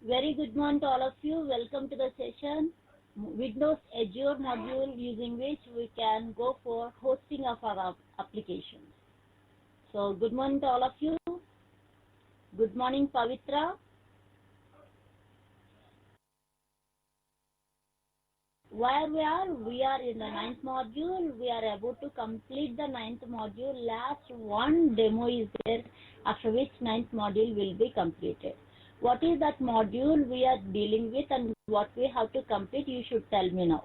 Very good morning to all of you. Welcome to the session. Windows Azure module using which we can go for hosting of our applications. So good morning to all of you. Good morning, Pavitra. Where we are in the 9th module. We are about to complete the 9th module. Last one demo is there, after which 9th module will be completed. What is that module we are dealing with and what we have to complete, you should tell me now.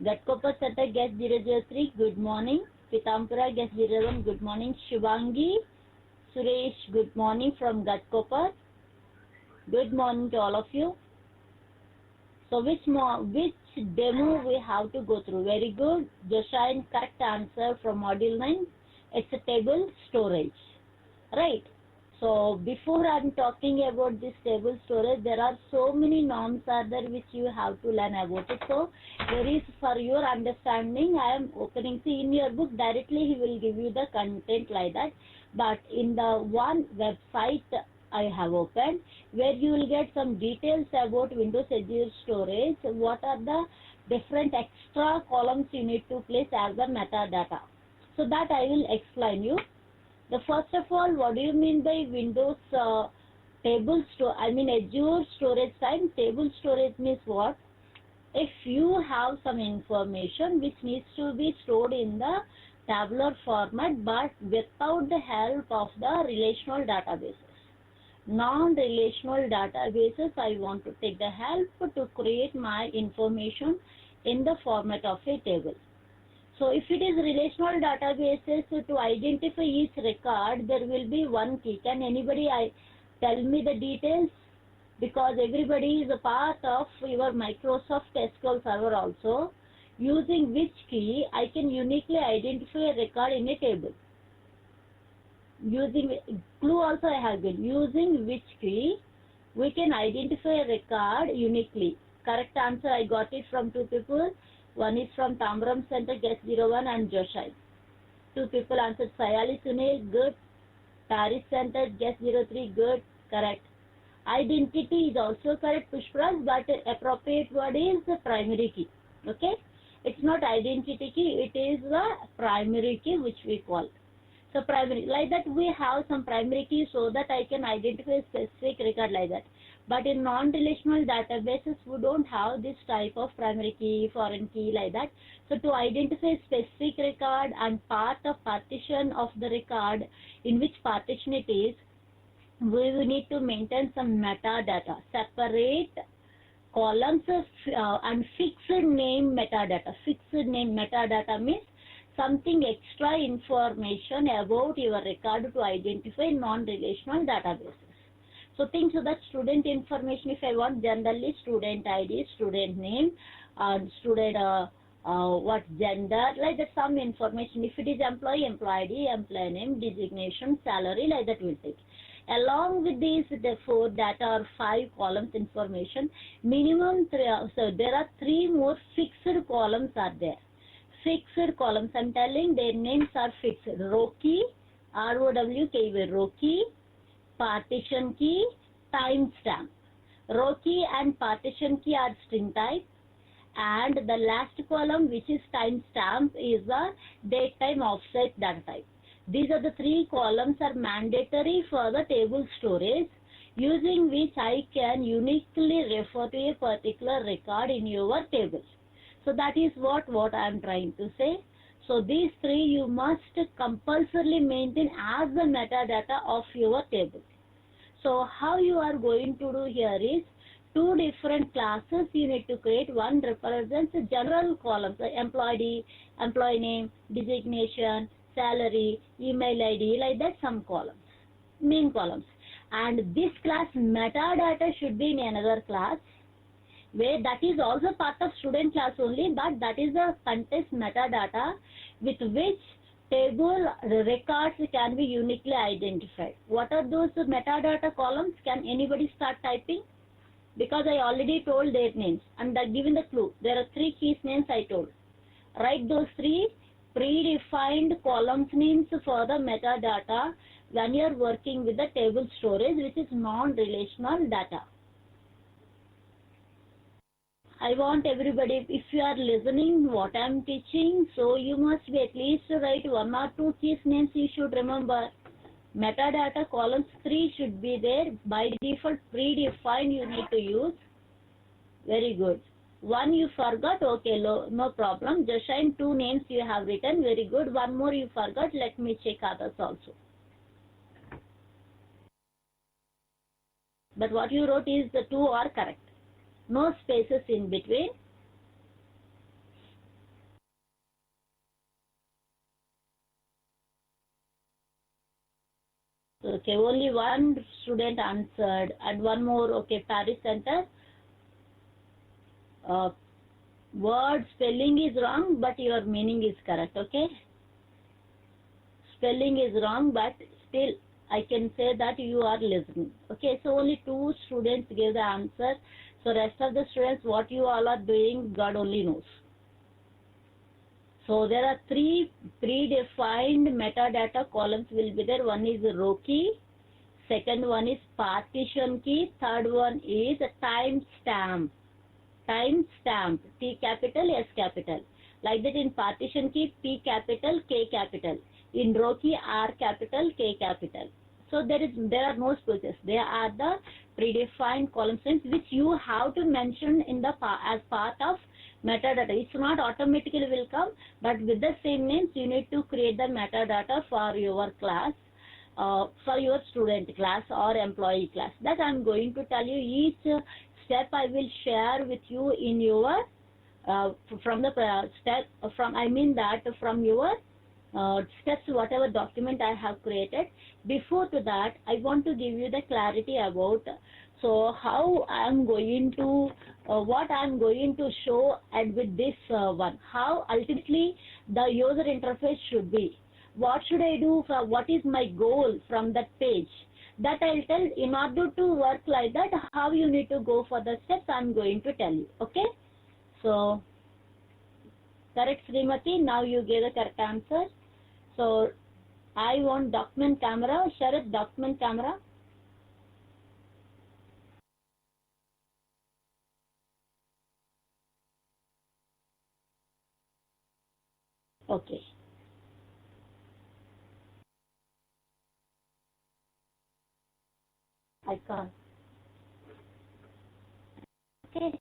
Gatkopa Center guest 003, good morning. Pitampura guest 01, good morning. Shivangi, Suresh, good morning from Gatkopa. Good morning to all of you. So which demo we have to go through? Very good. Joshain, correct answer from module 9. It's a table storage. Right. So before I'm talking about this table storage, there are so many norms are there which you have to learn about it. So there is, for your understanding, I am opening. See, in your book directly he will give you the content like that. But in the one website I have opened, where you will get some details about Windows Azure storage, what are the different extra columns you need to place as the metadata. So that I will explain you. The first of all, what do you mean by Windows Azure storage time? Table storage means what? If you have some information which needs to be stored in the tabular format but without the help of the relational databases. Non-relational databases, I want to take the help to create my information in the format of a table. So if it is relational databases, to identify each record, there will be one key. Can anybody tell me the details? Because everybody is a part of your Microsoft SQL server also. Using which key I can uniquely identify a record in a table? Using clue also I have given. Using which key we can identify a record uniquely? Correct answer I got it from two people. One is from Tambaram Center, guest 01 and Joshai. Two people answered. Sayali Sunil, good. Paris Center, guest 03, good. Correct. Identity is also correct, Pushpraj, but appropriate word is the primary key. Okay? It's not identity key, it is the primary key which we call. So primary, like that we have some primary key so that I can identify a specific record like that. But in non-relational databases, we don't have this type of primary key, foreign key like that. So to identify a specific record and part of partition of the record, in which partition it is, we will need to maintain some metadata, separate columns and fixed name metadata. Fixed name metadata means something extra information about your record to identify non-relational databases. So things so that student information, if I want generally student ID, student name, student what gender, like that some information. If it is employee, employee ID, employee name, designation, salary, like that will take. Along with these, the 4 data or 5 columns information, minimum 3, so there are 3 more fixed columns are there. Fixed columns, I'm telling their names are fixed. Row key, ROWKY, row key, partition key, timestamp. Row key and partition key are string type, and the last column, which is timestamp, is the date time offset data type. These are the 3 columns are mandatory for the table storage, using which I can uniquely refer to a particular record in your table. So that is what I am trying to say. So these 3 you must compulsorily maintain as the metadata of your table. So how you are going to do here is 2 different classes you need to create. One represents general columns, like employee, employee name, designation, salary, email ID, like that some columns, main columns. And this class metadata should be in another class, where that is also part of student class only, but that is the context metadata with which table records can be uniquely identified. What are those metadata columns? Can anybody start typing? Because I already told their names and given the clue. There are 3 keys names I told. Write those 3 predefined columns names for the metadata when you are working with the table storage, which is non-relational data. I want everybody, if you are listening what I am teaching, so you must be at least write 1 or 2 keys names you should remember. Metadata columns 3 should be there. By default, predefined you need to use. Very good. One you forgot, okay, no problem. Just shine 2 names you have written, very good. One more you forgot, let me check others also. But what you wrote is the 2 are correct. No spaces in between. Okay, only one student answered and one more, okay, Paris Center. Word spelling is wrong, but your meaning is correct, okay? Spelling is wrong, but still I can say that you are listening. Okay, so only 2 students gave the answer. So rest of the students, what you all are doing, God only knows. So there are 3 predefined metadata columns will be there. One is row key, second one is partition key, third one is timestamp. Timestamp, T capital, S capital. Like that in partition key, P capital, K capital. In row key, R capital, K capital. So there are no spaces. They are the predefined columns which you have to mention in the as part of metadata. It's not automatically will come, but with the same names you need to create the metadata for your class, for your student class or employee class. That I'm going to tell you each step I will share with you in your from your steps, whatever document I have created. Before to that, I want to give you the clarity about so how I am going to what I am going to show and with this one, how ultimately the user interface should be. What should I do? What is my goal from that page? That I'll tell. In order to work like that, how you need to go for the steps, I'm going to tell you. Okay? So, correct, Srimati. Now you gave the correct answer. So, I want document camera. Sharath, document camera. Okay. I can't. Okay.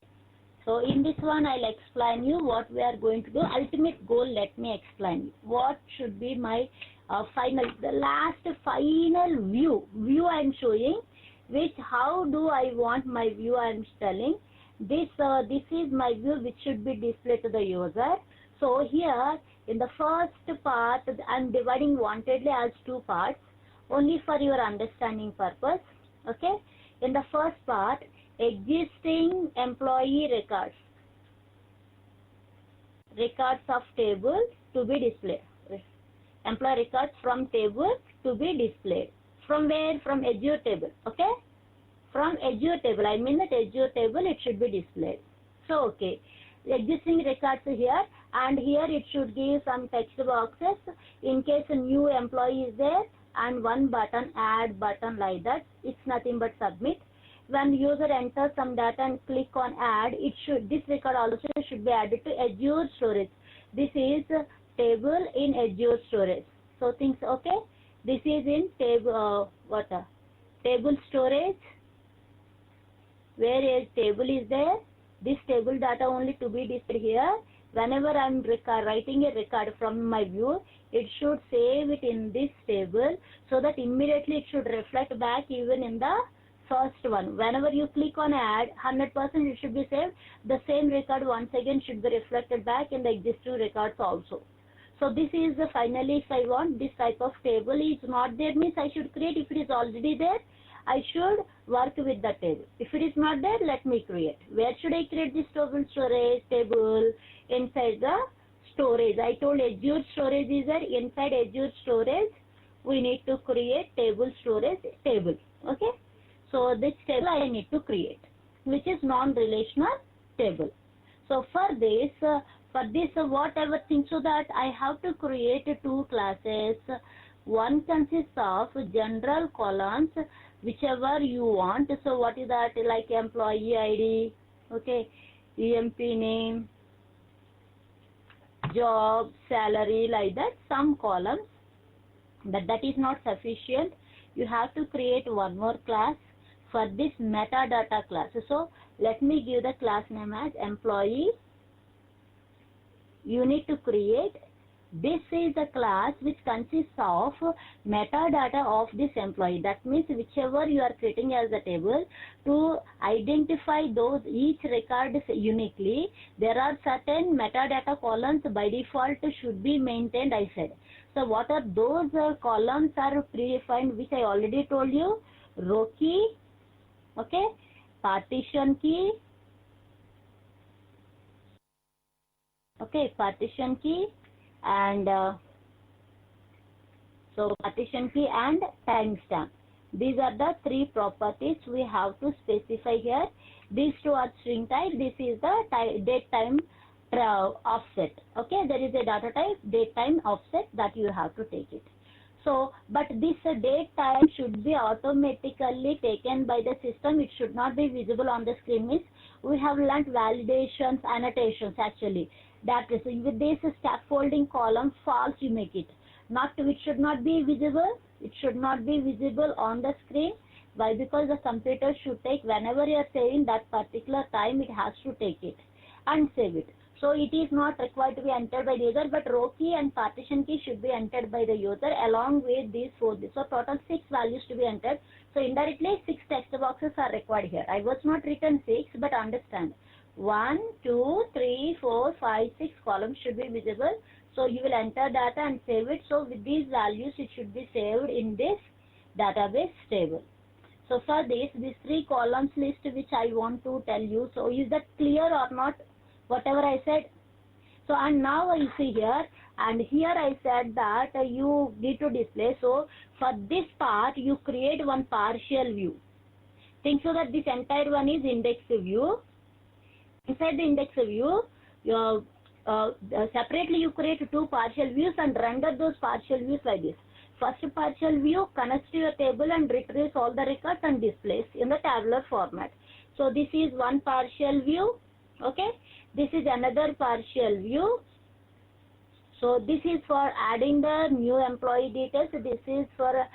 So in this one, I'll explain you what we are going to do. Ultimate goal, let me explain you. What should be my the last final view I'm showing, which how do I want my view I'm telling. This is my view which should be displayed to the user. So here, in the first part, I'm dividing wantedly as 2 parts, only for your understanding purpose. Okay? In the first part, existing employee records of table to be displayed. Employee records from table to be displayed. From where? From Azure table. Okay? From Azure table. I mean that Azure table it should be displayed. So okay. Existing records here, and here it should give some text boxes in case a new employee is there, and one button, add button, like that. It's nothing but submit. When user enters some data and click on add, this record also should be added to Azure storage. This is table in Azure storage. So things okay. This is in table table storage. Where a table is there, this table data only to be displayed here. Whenever I'm writing a record from my view, it should save it in this table so that immediately it should reflect back even in the first one. Whenever you click on add, 100% it should be saved. The same record once again should be reflected back in the existing records also. So this is finally, if I want this type of table is not there, means I should create. If it is already there, I should work with the table. If it is not there, let me create. Where should I create this table storage table? Inside the storage. I told Azure storage is there. Inside Azure storage, we need to create table storage table. Okay. So this table I need to create, which is non-relational table. So for this whatever thing, so that I have to create 2 classes. One consists of general columns, whichever you want. So what is that? Like employee ID. Okay. EMP name, job, salary, like that, some columns. But that is not sufficient. You have to create one more class for this metadata class. So let me give the class name as employee. You need to create. This is a class which consists of metadata of this employee. That means whichever you are creating as a table, to identify those each record uniquely, there are certain metadata columns by default should be maintained, I said. So what are those columns are predefined, which I already told you. Row key, okay, partition key, okay, partition key, and so partition key and timestamp. These are the three properties we have to specify here. These two are string type. This is the date time offset. Okay, there is a data type date time offset that you have to take it. So, but this date time should be automatically taken by the system. It should not be visible on the screen. Means we have learnt validations, annotations actually. That is, with this scaffolding column false you make it. Not, it should not be visible. It should not be visible on the screen. Why? Because the computer should take, whenever you are saving that particular time, it has to take it and save it. So it is not required to be entered by the user, but row key and partition key should be entered by the user along with these four. So total 6 values to be entered. So indirectly 6 text boxes are required here. I was not written 6, but understand. 1, 2, 3, 4, 5, 6 columns should be visible. So you will enter data and save it. So with these values, it should be saved in this database table. So for this, these 3 columns list which I want to tell you. So is that clear or not? Whatever I said. So and now I see here, and here I said that you need to display. So for this part, you create one partial view. Think so that this entire one is index view. Inside the index view, separately you create 2 partial views and render those partial views like this. First partial view connects to your table and retrieves all the records and displays in the tabular format. So this is one partial view. Okay, this is another partial view. So this is for adding the new employee details. This is for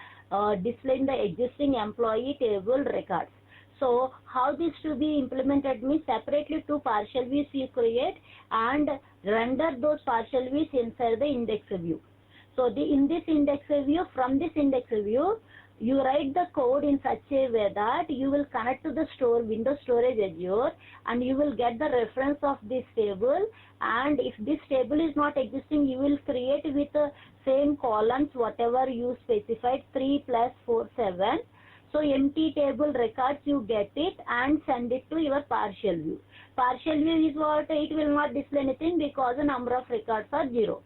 displaying the existing employee table records. So how this to be implemented means separately 2 partial views you create and render those partial views inside the index view. So in this index view, from this index view, you write the code in such a way that you will connect to the Windows Storage Azure, and you will get the reference of this table. And if this table is not existing, you will create with the same columns whatever you specified, 3 plus 4, 7. So empty table records, you get it and send it to your partial view. Partial view is what? It will not display anything because the number of records are 0.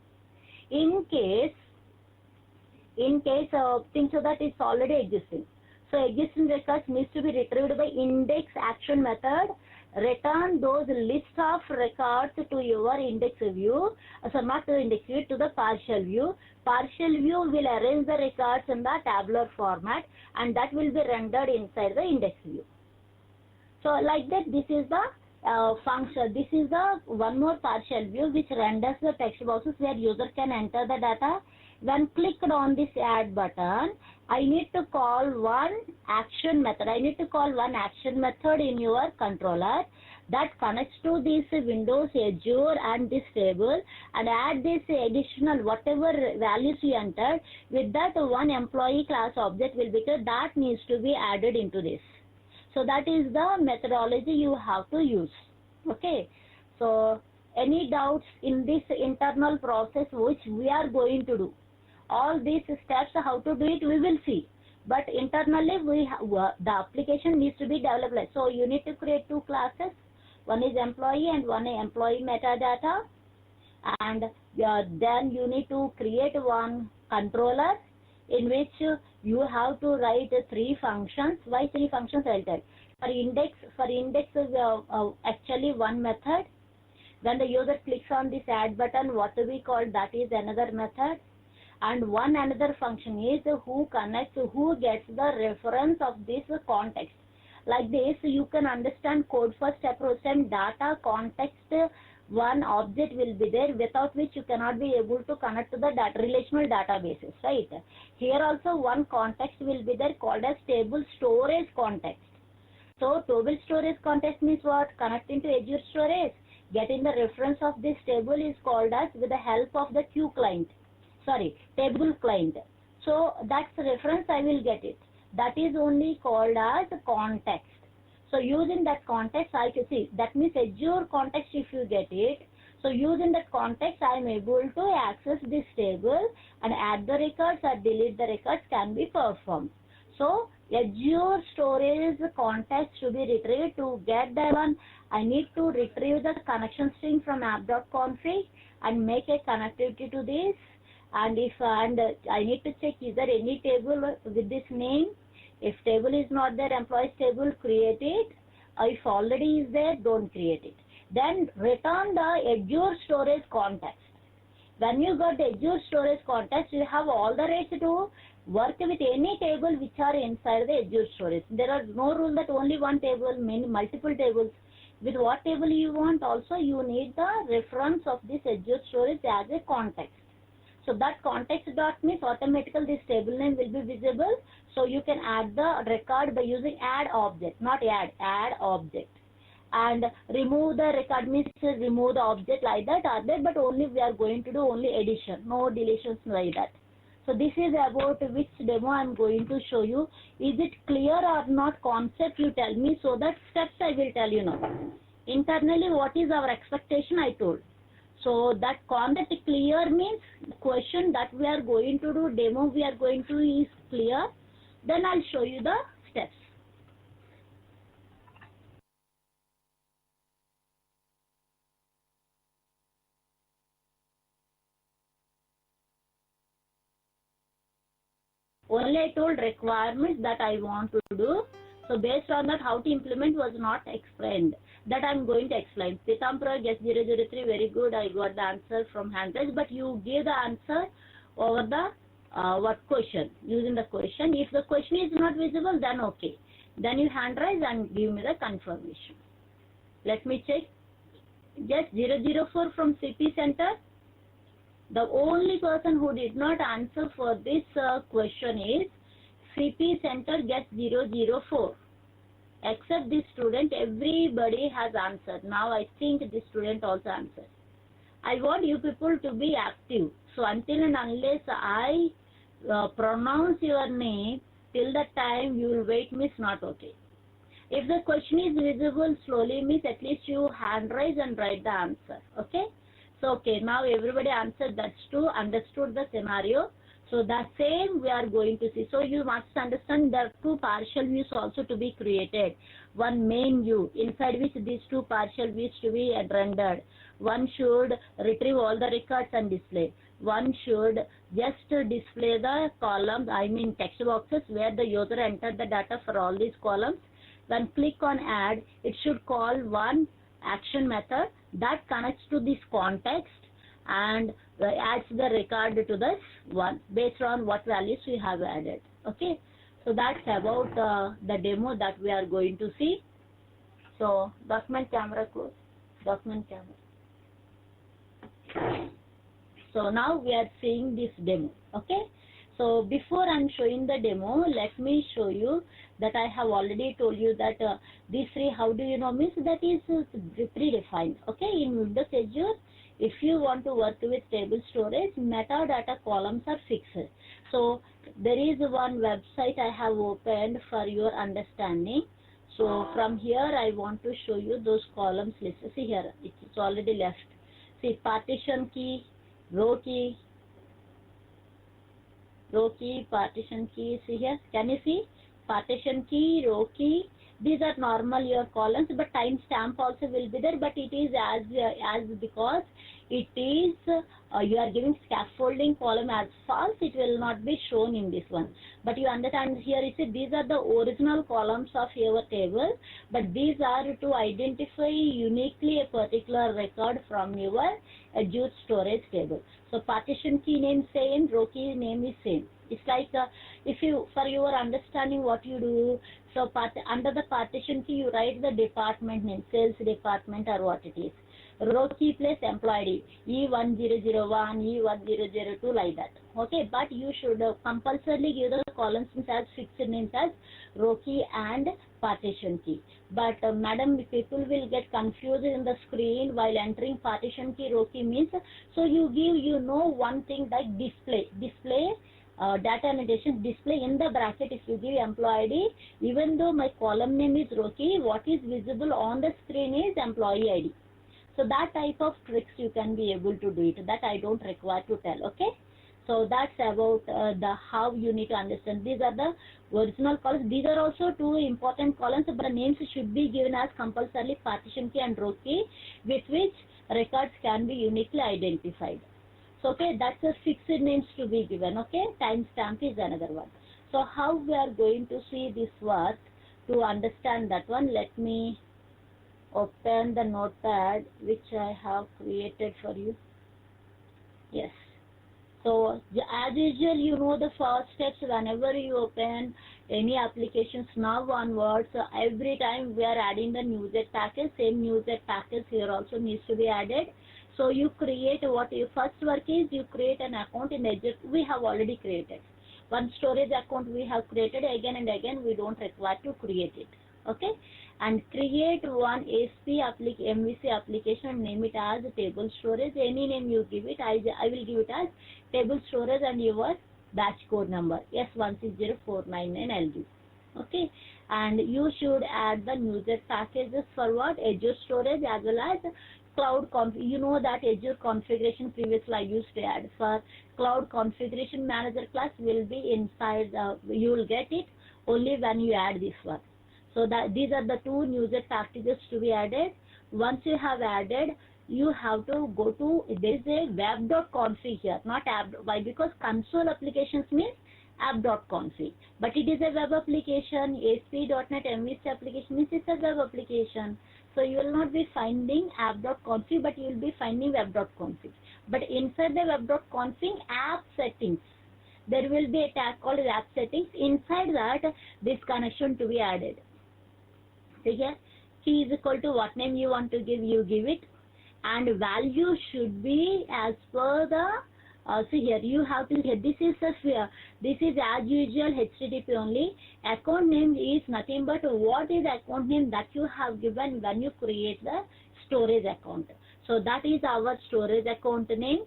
In case think so that it's already existing. So existing records needs to be retrieved by index action method. Return those list of records to your index view. So not to the index view, to the partial view. Partial view will arrange the records in the tabular format, and that will be rendered inside the index view. So like that, this is the function. This is the one more partial view which renders the text boxes where user can enter the data. When clicked on this add button, I need to call one action method. I need to call one action method in your controller that connects to this Windows Azure and this table, and add this additional whatever values you entered. With that, one employee class object will be created that needs to be added into this. So that is the methodology you have to use. Okay. So any doubts in this internal process which we are going to do? All these steps, how to do it, we will see. But internally, the application needs to be developed. So you need to create 2 classes. One is employee and one is employee metadata. And then you need to create one controller in which you have to write 3 functions. Why 3 functions? I'll tell. For index actually one method. When the user clicks on this add button, what we call that is another method. And one another function is who connects, who gets the reference of this context. Like this, you can understand code first approach and data context. One object will be there without which you cannot be able to connect to the relational databases, right? Here also one context will be there called as table storage context. So table storage context means what? Connecting to Azure storage. Getting the reference of this table is called as with the help of the table client. So that's the reference I will get it. That is only called as context. So using that context, I can see, that means Azure context if you get it. So using that context, I am able to access this table and add the records or delete the records can be performed. So Azure storage context to be retrieved. To get that one, I need to retrieve the connection string from app.config and make a connectivity to this. And I need to check is there any table with this name. If table is not there, employees table, create it. If already is there, don't create it. Then return the Azure storage context. When you got the Azure storage context, you have all the rights to work with any table which are inside the Azure storage. There are no rule that only one table, many multiple tables. With what table you want, also you need the reference of this Azure storage as a context. So that context dot means automatically this table name will be visible. So you can add the record by using add object, not add object. And remove the record means remove the object like that are there, but only we are going to do only addition, no deletions like that. So this is about which demo I am going to show you. Is it clear or not concept, you tell me, so that steps I will tell you now. Internally what is our expectation I told. So that concept clear means question that we are going to do, demo we are going to is clear. Then I'll show you the steps. Only I told requirements that I want to do. So based on that, how to implement was not explained. That I am going to explain. Pithampura S160499, very good. I got the answer from handwriting, but you give the answer over the what question, using the question. If the question is not visible, then okay. Then you hand raise and give me the confirmation. Let me check. Just 004 from CP Center. The only person who did not answer for this question is CP Center Guest 004. Except this student, everybody has answered. Now I think this student also answered. I want you people to be active. So until and unless I pronounce your name, till that time you will wait means not okay. If the question is visible slowly means at least you hand raise and write the answer. Okay? So okay, now everybody answered. That's true, understood the scenario. So that same we are going to see. So you must understand there are two partial views also to be created. One main view inside which these two partial views to be rendered. One should retrieve all the records and display. One should just display the columns, I mean text boxes where the user entered the data for all these columns. When click on add, it should call one action method that connects to this context and adds the record to this one based on what values we have added. Okay, so that's about the demo that we are going to see. So document camera close, document camera. So now we are seeing this demo. Okay, so before I'm showing the demo, let me show you that I have already told you that these three, how do you know, means that is predefined. Okay, in Windows Azure, if you want to work with table storage, metadata columns are fixed. So there is one website I have opened for your understanding. So from here I want to show you those columns list. See here, it's already left. See partition key, row key, partition key. See here, can you see? Partition key, row key. These are normal your columns, but timestamp also will be there. But it is as because it is you are giving scaffolding column as false, it will not be shown in this one. But you understand here, you see these are the original columns of your table, but these are to identify uniquely a particular record from your Azure storage table. So partition key name same, row key name is same. It's like if you, for your understanding what you do, so under the partition key you write the department name, sales department or what it is. Row key place employee E1001, E1002 like that. Okay, but you should compulsorily give the columns as fixed names as row key and partition key. But madam, people will get confused in the screen while entering partition key, row key means, so you give, one thing like display, data annotation display in the bracket. If you give employee ID, even though my column name is row key, what is visible on the screen is employee ID. So that type of tricks you can be able to do it. That I don't require to tell. Okay. So that's about the how you need to understand. These are the original columns. These are also two important columns, but the names should be given as compulsorily partition key and row key, with which records can be uniquely identified. So okay, that's the fixed names to be given. Okay, timestamp is another one. So how we are going to see this work to understand that one? Let me open the notepad which I have created for you. Yes. So as usual, the first steps whenever you open any applications now onwards. So every time we are adding the newslet package, same newslet package here also needs to be added. So you create what your first work is, you create an account in Azure. We have already created one storage account. We have created again and again. We don't require to create it. Okay, and create one MVC application and name it as table storage. Any name you give it, I will give it as table storage and your batch code number S160499 I'll give. Okay, and you should add the newslet packages for what? Azure storage as well as cloud that Azure configuration previously I used to add. For cloud configuration manager class will be inside, you will get it only when you add this one. So that these are the two newslet packages to be added. Once you have added, you have to go to, there is a web.config here, not app. Why? Because console applications means app.config. But it is a web application. ASP.NET MVC application means it's a web application. So you will not be finding app.config, but you will be finding web.config. But inside the web.config, app settings, there will be a tag called app settings. Inside that, this connection to be added. So here, key is equal to what name you want to give, you give it. And value should be as per the, so here you have to, here this is as usual HTTP only. Account name is nothing but what is account name that you have given when you create the storage account. So that is our storage account name,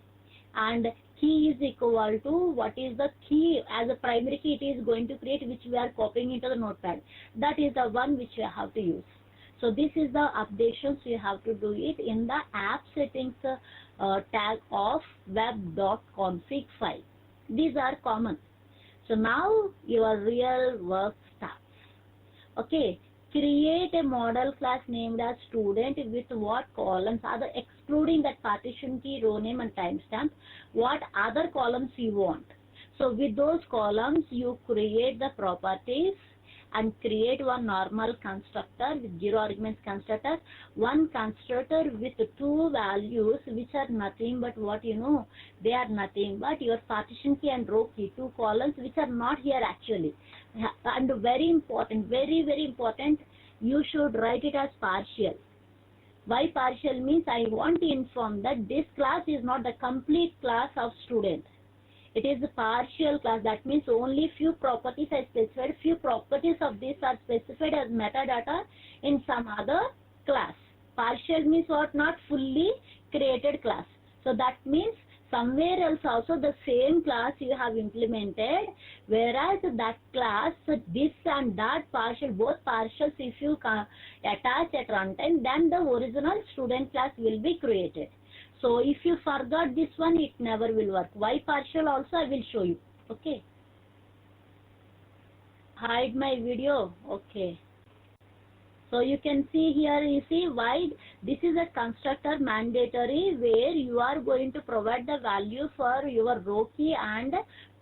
and key is equal to what is the key as a primary key it is going to create, which we are copying into the notepad. That is the one which you have to use. So this is the updations you have to do it in the app settings tag of web.config file. These are common. So now your real work starts. Okay, create a model class named as student with what columns, other excluding that partition key, row name and timestamp, what other columns you want. So with those columns you create the properties and create one normal constructor with 0 arguments constructor, one constructor with 2 values which are nothing but what they are nothing but your partition key and row key, 2 columns which are not here actually. And very important, very important, you should write it as partial. Why partial means I want to inform that this class is not the complete class of student. It is a partial class. That means only few properties are specified. Few properties of this are specified as metadata in some other class. Partial means what? Not fully created class. So that means somewhere else also the same class you have implemented, whereas that class, this and that partial, both partials if you attach at runtime, then the original student class will be created. So if you forgot this one, it never will work. Why partial also I will show you. Okay. Hide my video. Okay. So you can see here, you see why this is a constructor mandatory where you are going to provide the value for your row key and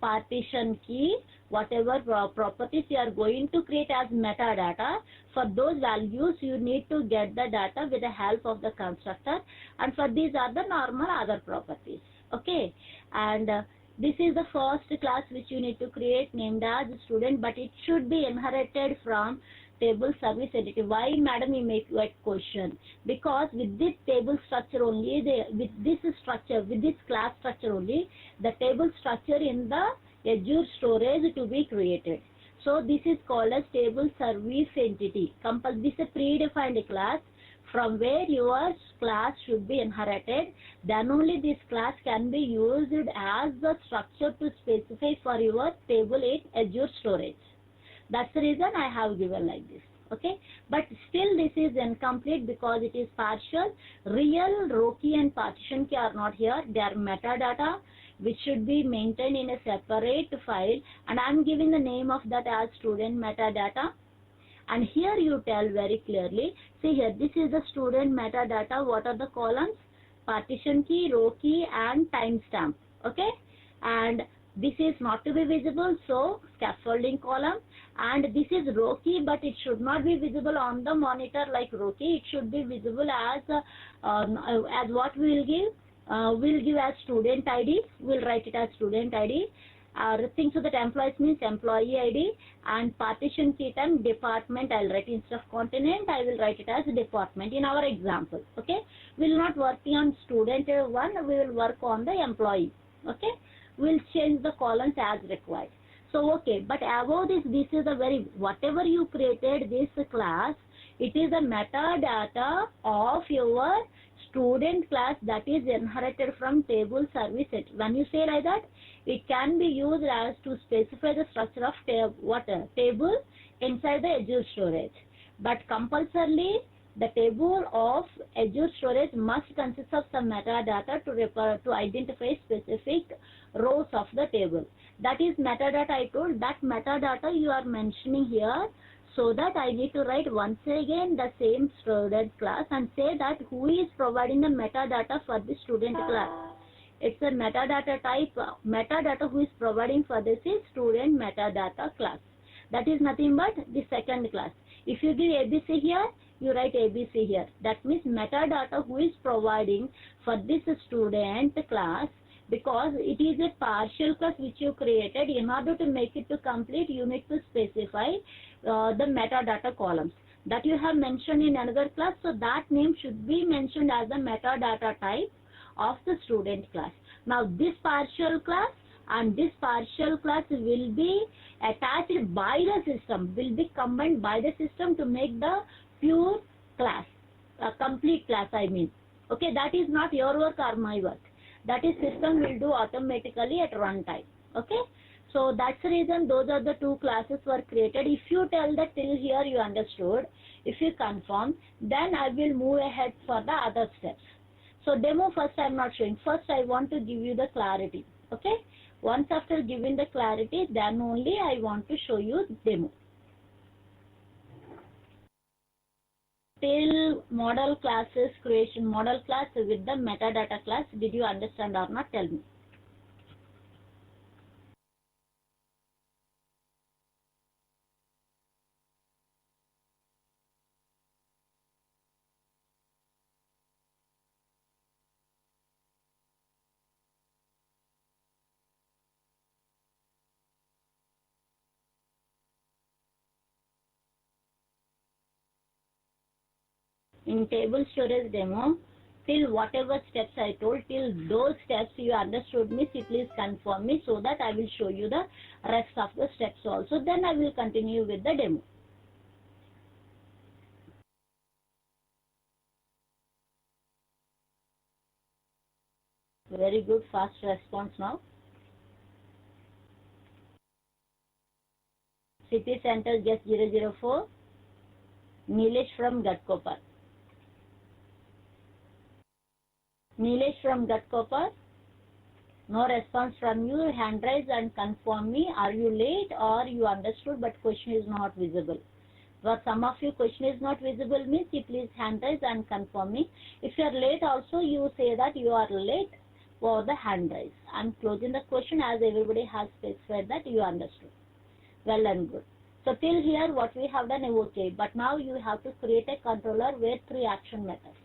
partition key, whatever properties you are going to create as metadata, for those values you need to get the data with the help of the constructor, and for these are the normal other properties. Okay, and this is the first class which you need to create named as student, but it should be inherited from table service entity. Why, madam, you make that question? Because with this table structure only, with this class structure only, the table structure in the Azure storage to be created. So this is called as table service entity. This is a predefined class from where your class should be inherited. Then only this class can be used as the structure to specify for your table in Azure storage. That's the reason I have given like this. Okay, but still this is incomplete because it is partial. Real row key and partition key are not here. They are metadata which should be maintained in a separate file, and I am giving the name of that as student metadata. And here you tell very clearly, see here, this is the student metadata. What are the columns? Partition key, row key, and timestamp. Okay, and this is not to be visible, so scaffolding column, and this is row key, but it should not be visible on the monitor like row key. It should be visible as what we will give. We'll give as student ID. We'll write it as student ID. Things so that employees means employee ID, and partition key term department I'll write instead of continent. I will write it as department in our example. Okay, we'll not work on student one. We will work on the employee. Okay, we'll change the columns as required. So okay, but above this is the very whatever you created this class. It is the metadata of your student class that is inherited from table service set. When you say like that, it can be used as to specify the structure of table inside the Azure storage. But compulsorily, the table of Azure storage must consist of some metadata to identify specific rows of the table. That is metadata I told. That metadata you are mentioning here. So that I need to write once again the same student class and say that who is providing the metadata for the student class. It's a metadata type. Metadata who is providing for this is student metadata class. That is nothing but the second class. If you give ABC here, you write ABC here. That means metadata who is providing for this student class, because it is a partial class which you created. In order to make it to complete, you need to specify the metadata columns that you have mentioned in another class. So that name should be mentioned as the metadata type of the student class. Now this partial class and this partial class will be attached by the system, will be combined by the system to make the pure class, a complete class I mean. Okay, that is not your work or my work. That is system will do automatically at runtime. Okay, so that's the reason those are the two classes were created. If you tell that till here you understood, if you confirm, then I will move ahead for the other steps. So demo first I am not showing. First I want to give you the clarity. Okay, once after giving the clarity, then only I want to show you demo. Till model classes creation, model class with the metadata class, did you understand or not? Tell me. In table storage demo, till whatever steps I told, till those steps you understood me, so please confirm me so that I will show you the rest of the steps also. Then I will continue with the demo. Very good, fast response now. City Center Guest 004, Nilesh from Ghatkopar. Nilesh from Ghatkopar, no response from you. Hand raise and confirm me. Are you late or you understood but question is not visible? For some of you question is not visible means you please hand raise and confirm me. If you are late also, you say that you are late. for the hand raise. I'm closing the question as everybody has specified that you understood. Well and good. So till here what we have done, okay, but now you have to create a controller with 3 action methods.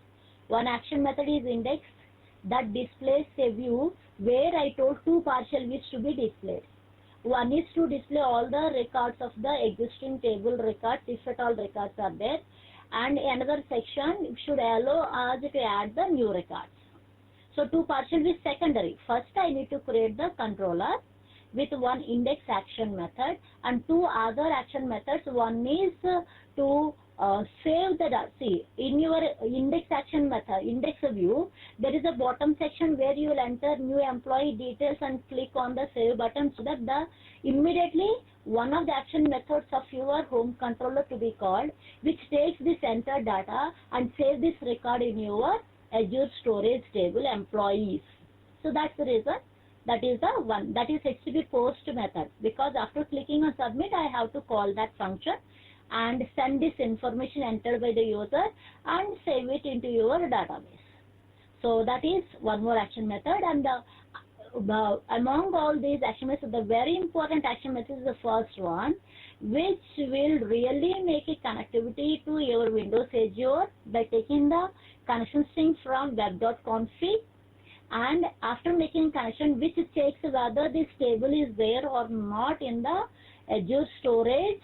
One action method is index that displays a view where I told 2 partial views to be displayed. One is to display all the records of the existing table records, if at all records are there, and another section should allow us to add the new records. So 2 partial views secondary. First I need to create the controller with one index action method and 2 other action methods. One is to save the data. See, in your index action method, index view, there is a bottom section where you will enter new employee details and click on the save button, so that immediately one of the action methods of your home controller to be called, which takes this entered data and save this record in your Azure storage table employees. So that's the reason. That is the one. That is HTTP post method, because after clicking on submit, I have to call that function and send this information entered by the user and save it into your database. So that is one more action method. And among all these action methods, the very important action method is the first one, which will really make a connectivity to your Windows Azure by taking the connection string from web.config, and after making connection, which checks whether this table is there or not in the Azure storage.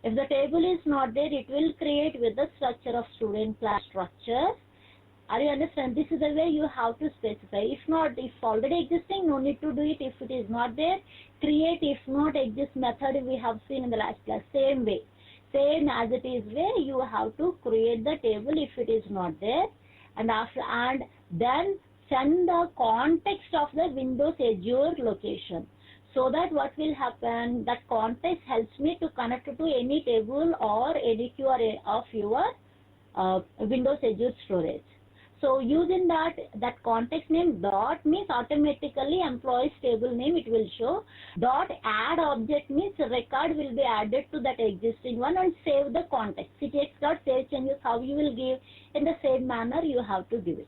If the table is not there, it will create with the structure of student class structure. Are you understand? This is the way you have to specify. If not, if already existing, no need to do it. If it is not there, create if not exist method we have seen in the last class. Same way, same as it is way, you have to create the table if it is not there, and after and then send the context of the Windows Azure location. So that what will happen, that context helps me to connect to any table or any QR of your Windows Azure storage. So using that context name, dot means automatically employees table name it will show. Dot add object means record will be added to that existing one and save the context. CTX dot save changes, how you will give, in the same manner you have to give it.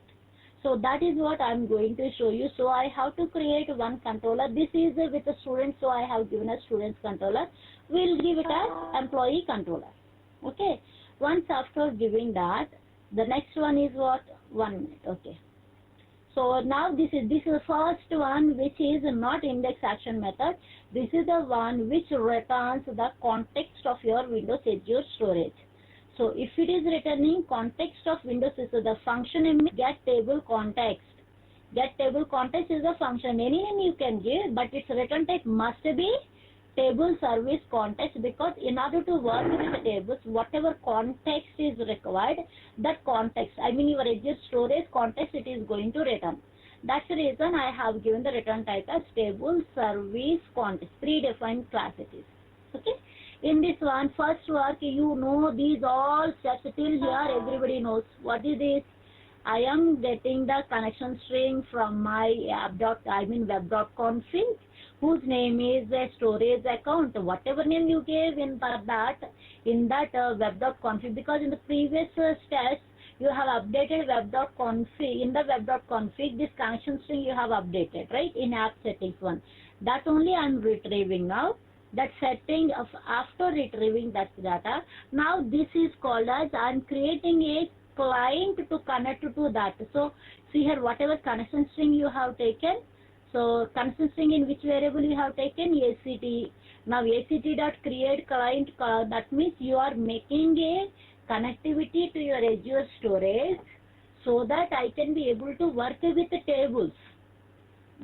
So that is what I am going to show you. So I have to create one controller. This is with a student, so I have given a student's controller. We'll give it as employee controller. Okay. Once after giving that, the next one is what? 1 minute. Okay. So now this is the first one, which is not index action method. This is the one which returns the context of your Windows Azure storage. So if it is returning context of Windows, so the function name is get table context. Get table context is the function. Any name you can give, but its return type must be table service context, because in order to work with the tables, whatever context is required, that context, I mean your Azure storage context, it is going to return. That's the reason I have given the return type as table service context, predefined class it is. Okay. In this one, first work, you know these all steps till here, everybody knows. What is this? I am getting the connection string from my web.config, whose name is a storage account. Whatever name you gave in that web.config, because in the previous steps you have updated web.config. In the web.config, this connection string you have updated, right? In app settings one. That only I am retrieving now. That setting of after retrieving that data. Now this is called as I am creating a client to connect to that. So see here, whatever connection string you have taken. So connection string in which variable you have taken? ACT. Now ACT.create client, that means you are making a connectivity to your Azure storage so that I can be able to work with the tables.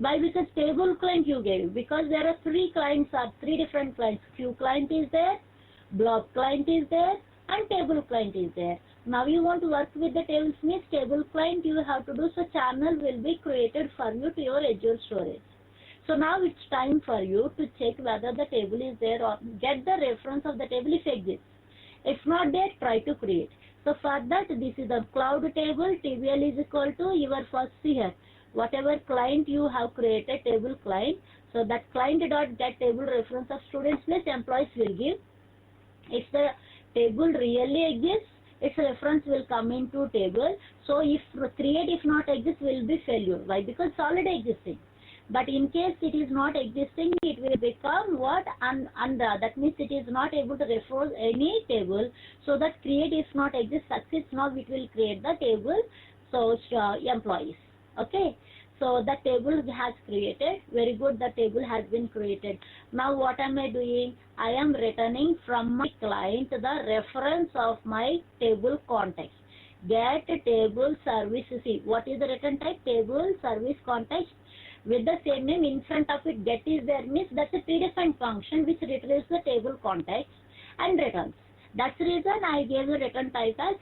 Why? Because table client you gave, because there are 3 clients, or 3 different clients. Queue client is there, blob client is there, and table client is there. Now you want to work with the tables, means table client you have to do, so channel will be created for you to your Azure storage. So now it's time for you to check whether the table is there or get the reference of the table if it exists. If not there, try to create. So for that, this is the cloud table, TBL is equal to your first, see here, whatever client you have created, table client. So that client dot get table reference of students plus employees will give. If the table really exists, its reference will come into table. So if create if not exist will be failure. Why? Because it's already existing. But in case it is not existing, it will become what? That means it is not able to refer any table. So that create if not exist succeeds. Now it will create the table. So employees. Okay. So the table has created. Very good. The table has been created. Now what am I doing? I am returning from my client the reference of my table context. Get table service. See, what is the return type? Table service context. With the same name in front of it, get is there means that's a predefined function which retrieves the table context and returns. That's the reason I gave the return type as,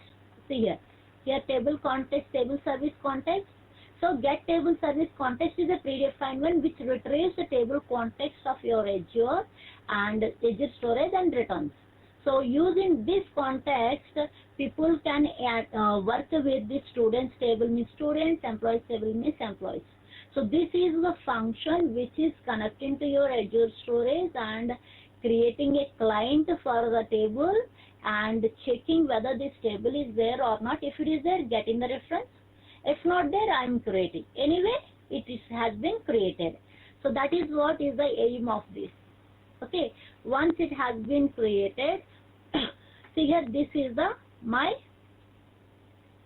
see here. Here table context, table service context. So get table service context is a predefined one which retrieves the table context of your Azure and Azure storage and returns. So using this context, people can work with the students table means students, employees table means employees. So this is the function which is connecting to your Azure storage and creating a client for the table and checking whether this table is there or not. If it is there, getting the reference. If not there, I am creating. Anyway, has been created. So that is what is the aim of this. Okay. Once it has been created, see here, this is the my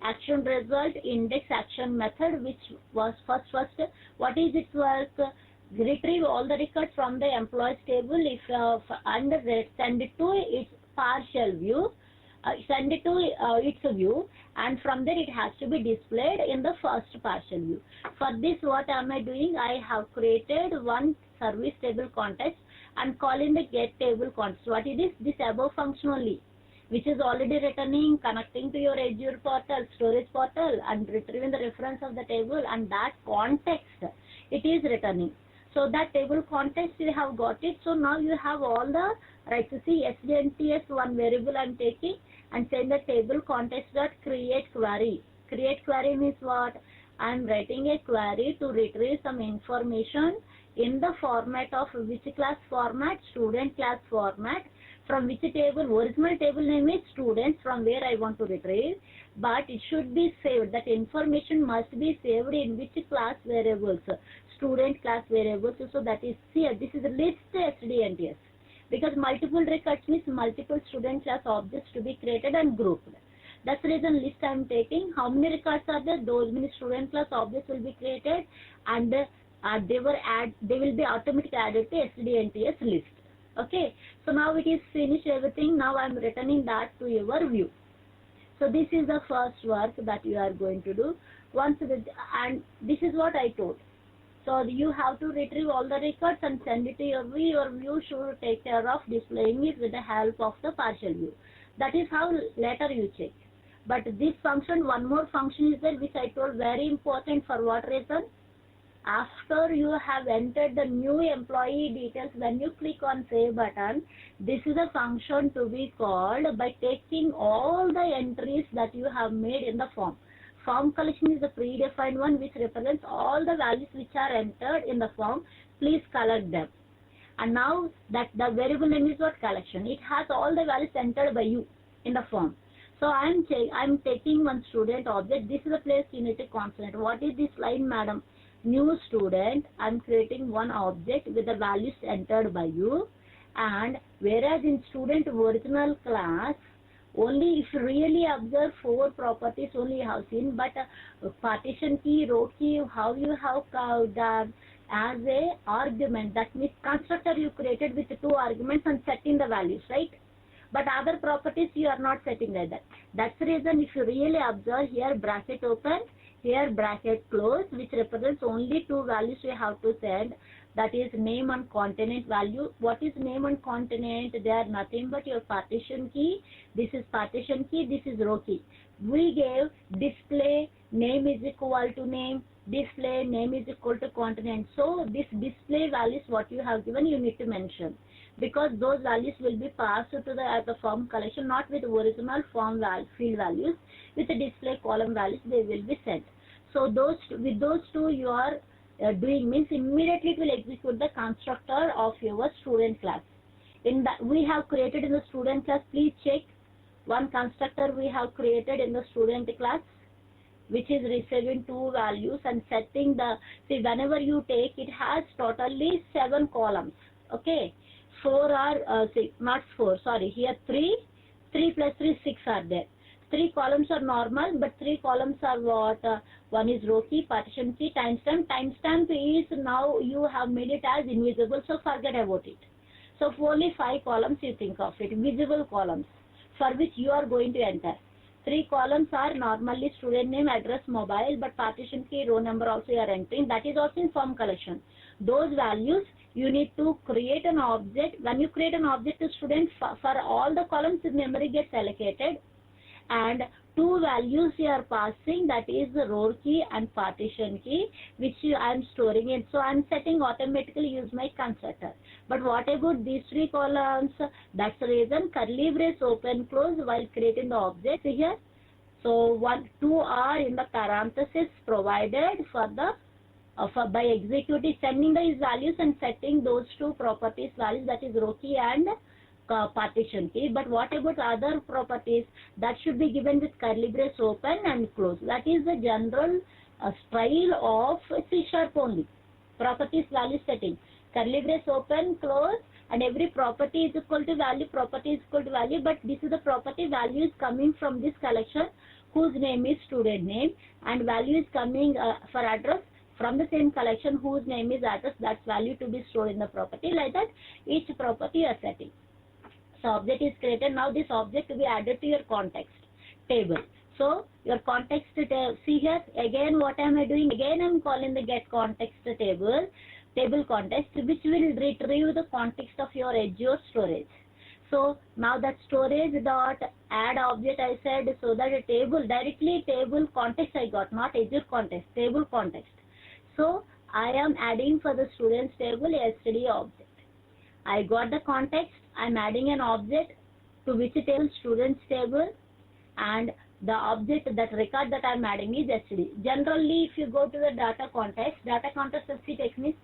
action result index action method, which was first what is its work? Retrieve all the records from the employees table and send it to its partial view, send it to its view, and from there it has to be displayed in the first partial view. For this, what am I doing? I have created one service table context and calling the get table context. What is this? This above function only, which is already returning, connecting to your Azure portal, storage portal, and retrieving the reference of the table, and that context it is returning. So that table context you have got it. So now you have all the right to see SDNTS one variable I am taking and saying the table context dot create query. Create query means what? I am writing a query to retrieve some information in the format of which class format? Student class format. From which table? Original table name is students, from where I want to retrieve, but it should be saved. That information must be saved in which class variables? Student class variables. So that is here. This is the list SDNTS. Because multiple records means multiple student class objects to be created and grouped. That's the reason list I am taking. How many records are there? Those many student class objects will be created and they will be automatically added to SDNTS list. Okay, so now it is finished everything. Now I am returning that to your view. So this is the first work that you are going to do. And this is what I told. So you have to retrieve all the records and send it to your view. Your view should take care of displaying it with the help of the partial view. That is how later you check. But this function, one more function is there which I told very important. For what reason? After you have entered the new employee details, when you click on save button, this is a function to be called by taking all the entries that you have made in the form. Form collection is a predefined one which represents all the values which are entered in the form. Please collect them. And now that the variable name is what? Collection. It has all the values entered by you in the form. So I'm taking one student object. This is a place unity constant. What is this line, madam? New student. I'm creating one object with the values entered by you, and whereas in student original class only, if you really observe, 4 properties only you have seen, but partition key, row key, how you have done as a argument. That means constructor you created with 2 arguments and setting the values, right? But other properties you are not setting like that. That's the reason, if you really observe, here bracket open, here bracket close, which represents only 2 values we have to send. That is name and continent value. What is name and continent? They are nothing but your partition key. This is partition key. This is row key. We gave display name is equal to name. Display name is equal to continent. So this display values what you have given you need to mention, because those values will be passed to the form collection, not with original form field values. With the display column values they will be sent. So with those 2 you are doing means immediately it will execute the constructor of your student class. In that we have created in the student class. Please check one constructor we have created in the student class, which is receiving two values and setting the, see, whenever you take, it has totally 7 columns, okay. 4 are, 6, not 4, sorry, here 3 plus 3, 6 are there. 3 columns are normal, but 3 columns are what? One is row key, partition key, timestamp. Timestamp is, now you have made it as invisible, so forget about it. So only 5 columns you think of it, visible columns, for which you are going to enter. 3 columns are normally student name, address, mobile, but partition key, row number also you are entering. That is also in form collection. Those values you need to create an object. When you create an object to student, for all the columns, the memory gets allocated, and 2 values you are passing, that is the row key and partition key, which I am storing it. So I am setting automatically use my constructor. But what about these 3 columns? That's the reason curly brace open close while creating the object here. So 2 are in the parenthesis provided for the by executing, sending these values and setting those 2 properties values, that is row key and partition key. But what about other properties? That should be given with curly brace open and close. That is the general style of C# only. Properties value setting. Curly brace open, close, and every property is equal to value, property is equal to value, but this is the property value is coming from this collection whose name is student name, and value is coming for address from the same collection whose name is address, that's value to be stored in the property. Like that, each property you are setting. So object is created. Now this object to be added to your context table. So your context table, see here, again what am I doing? Again I am calling the get context table context, which will retrieve the context of your Azure storage. So now that storage dot add object I said, so that a table, directly table context I got, not Azure context, table context. So I am adding for the students table yesterday object. I got the context, I am adding an object to which table? Students table, and the object, that record that I am adding is yesterday. Generally, if you go to the data context of CTX means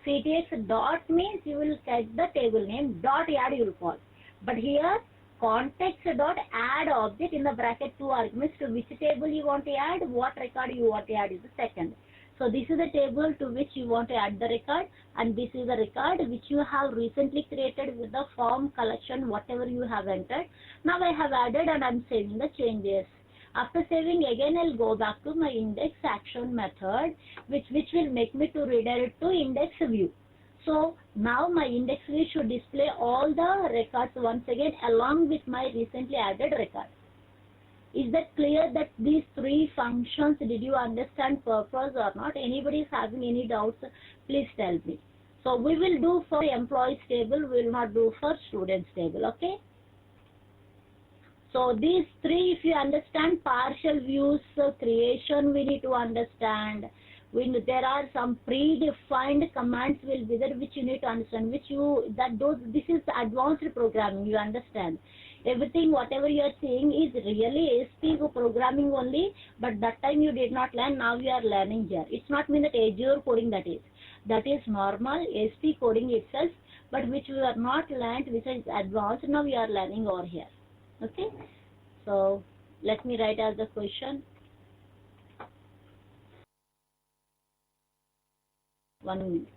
CTX dot means you will get the table name, dot add you will call. But here context dot add object in the bracket 2 arguments to which table you want to add, what record you want to add is the second. So this is the table to which you want to add the record, and this is the record which you have recently created with the form collection, whatever you have entered. Now I have added and I am saving the changes. After saving, again I'll go back to my index action method, which will make me to redirect to index view. So now my index view should display all the records once again along with my recently added record. Is that clear that these 3 functions, did you understand purpose or not? Anybody is having any doubts, please tell me. So we will do for employees table, we will not do for students table, okay? So these 3, if you understand, partial views creation we need to understand. There are some predefined commands will be there which you need to understand, this is advanced programming, you understand. Everything whatever you are seeing is really ASP programming only, but that time you did not learn, now you are learning here. It's not mean that Azure coding that is normal ASP coding itself, but which we are not learned, which is advanced, now we are learning over here. Okay, so let me write as the question. 1 minute.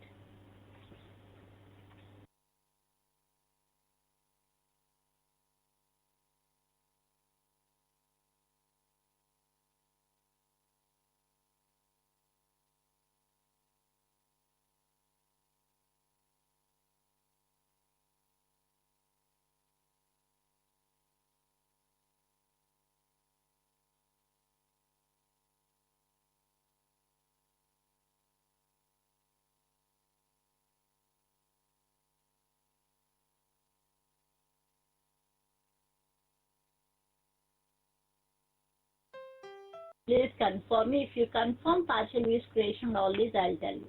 Please confirm me. If you confirm partial views creation, all this I'll tell you.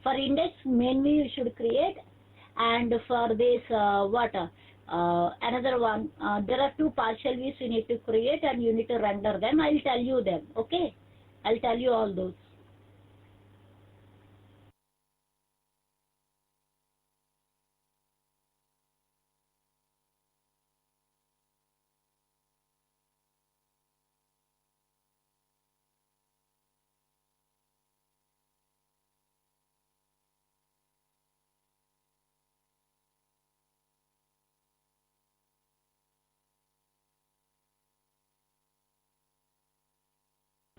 For index, main view you should create, and for this another one, there are 2 partial views you need to create and you need to render them. I'll tell you them, okay? I'll tell you all those.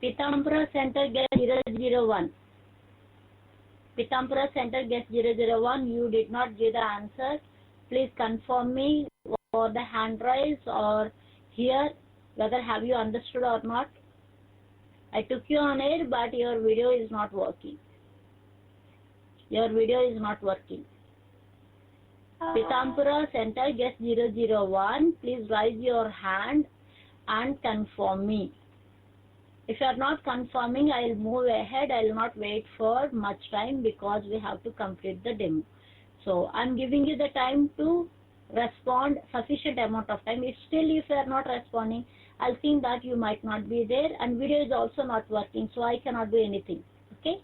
Pithampura Center guest 001. Pithampura Center guest 001, you did not give the answer. Please confirm me or the hand raise or here whether have you understood or not. I took you on air, but your video is not working. Your video is not working. Pithampura Center guest 001, please raise your hand and confirm me. If you are not confirming, I will move ahead. I will not wait for much time because we have to complete the demo. So I am giving you the time to respond, sufficient amount of time. If you are not responding, I'll think that you might not be there, and video is also not working, so I cannot do anything. Okay?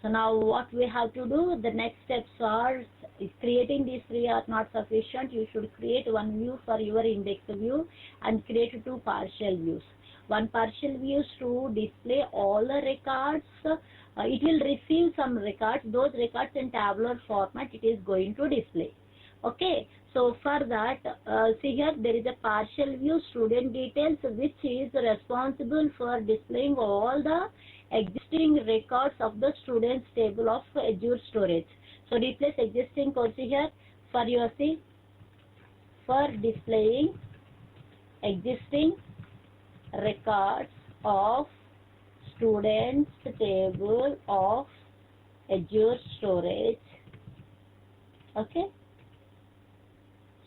So now what we have to do, the next steps are, if creating these three are not sufficient, you should create one view for your index view and create two partial views. One partial view to display all the records. It will receive some records. Those records in tabular format it is going to display. Okay. So for that, see here there is a partial view student details which is responsible for displaying all the existing records of the students table of Azure storage. So replace existing code here for your see for displaying existing records of students table of Azure storage. Okay.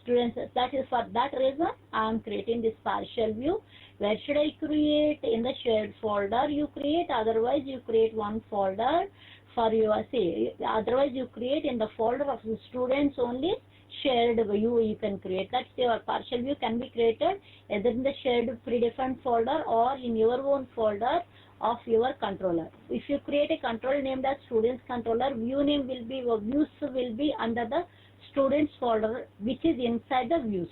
Students, that is for that reason I am creating this partial view. Where should I create? In the shared folder you create, otherwise you create one folder for your say, otherwise you create in the folder of the students only. Shared view you can create. That's your partial view can be created either in the shared predefined folder or in your own folder of your controller. If you create a controller named as students controller, view name will be, views will be under the students folder which is inside the views.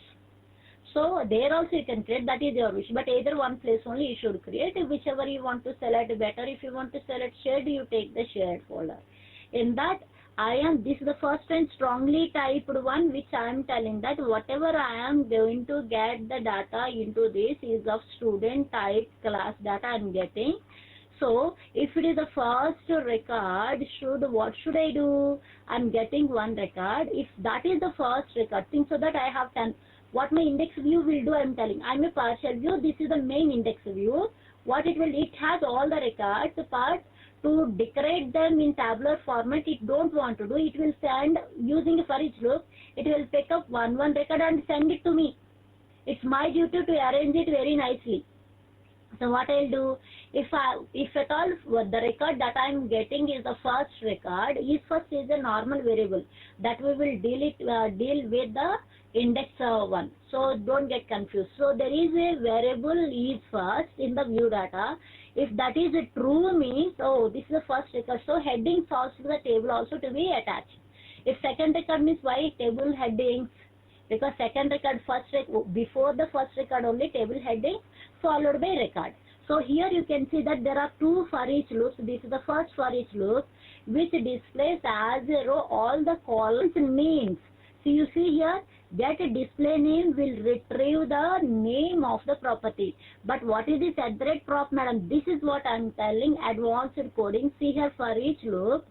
So there also you can create, that is your wish, but either one place only you should create, whichever you want to select better. If you want to select shared, you take the shared folder. In that this is the first and strongly typed one which I am telling that whatever I am going to get the data into this is of student type class data I am getting. So if it is the first record, what should I do? I am getting one record. If that is the first record, think so that I have 10. What my index view will do, I am telling. I am a partial view. This is the main index view. What it will, it has all the records, but to decorate them in tabular format, it don't want to do. It will send using for each loop. It will pick up one record and send it to me. It's my duty to arrange it very nicely. So what I'll do, if at all the record that I'm getting is the first record, first is a normal variable that we will deal with the index 1. So don't get confused. So there is a variable is first in the view data. If that is true means, oh, this is the first record. So headings also the table also to be attached. If second record means why table headings? Because second record before the first record only table heading followed by record. So here you can see that there are two for each loops. This is the first for each loop which displays as a row all the columns names. So you see here get display name will retrieve the name of the property. But what is this @prop madam? This is what I am telling, advanced coding. See here for each loop.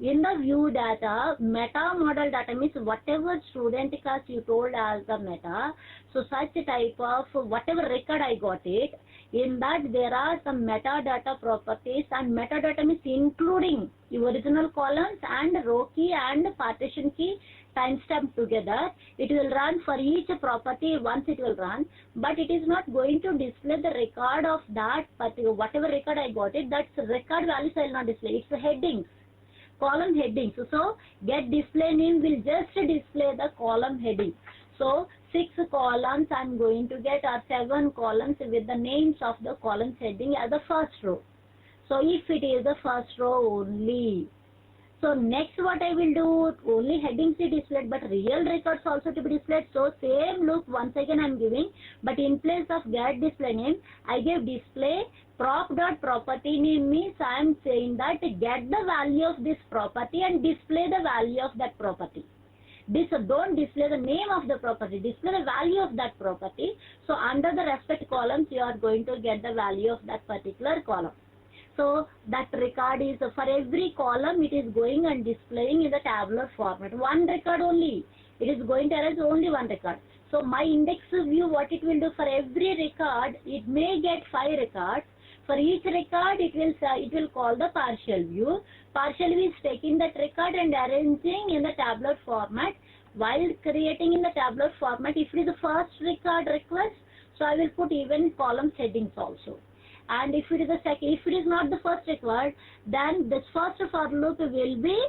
In the view data, meta model data means whatever student class you told as the meta. So such type of whatever record I got it, in that there are some metadata properties, and metadata means including the original columns and row key and partition key timestamp together. It will run for each property once it will run, but it is not going to display the record of that particular whatever record I got it. That's record values I will not display. It's the headings. Column headings. So get display name will just display the column heading. So 6 columns I am going to get, or 7 columns with the names of the columns heading as the first row. So if it is the first row only. So next what I will do, only headings is displayed, but real records also to be displayed. So same loop once again I am giving, but in place of get display name, I give display prop.property name means I am saying that get the value of this property and display the value of that property. don't display the name of the property, display the value of that property. So under the respect columns, you are going to get the value of that particular column. So that record is, for every column, it is going and displaying in the tabular format. One record only. It is going to arrange only one record. So my index view, what it will do, for every record, it may get 5 records. For each record, it will call the partial view. Partial view is taking that record and arranging in the tabular format. While creating in the tabular format, if it is the first record request, so I will put even column headings also. And if it is the second, if it is not the first record, then this first for loop will be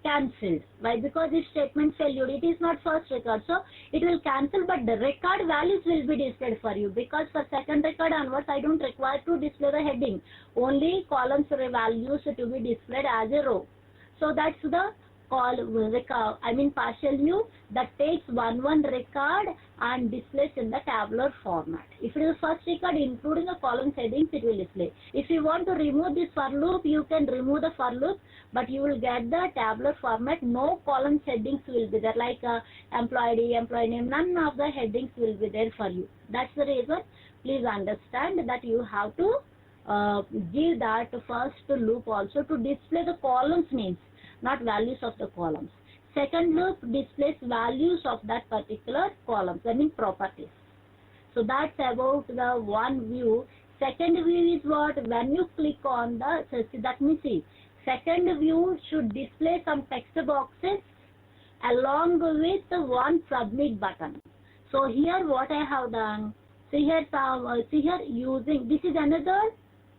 cancelled. Why? Because this statement failed. It is not first record, so it will cancel, but the record values will be displayed for you, because for second record onwards I don't require to display the heading. Only columns values to be displayed as a row. So that's the partial view that takes one record and displays in the tabular format. If it is first record including the column headings, it will display. If you want to remove this for loop, you can remove the for loop, but you will get the tabular format. No column headings will be there, like employee ID, employee name. None of the headings will be there for you. That's the reason. Please understand that you have to give that first loop also to display the columns names, not values of the columns. Second loop displays values of that particular column, properties. So that's about the one view. Second view is what? When you click on the, that means see, second view should display some text boxes along with one submit button. So here what I have done, see here using, this is another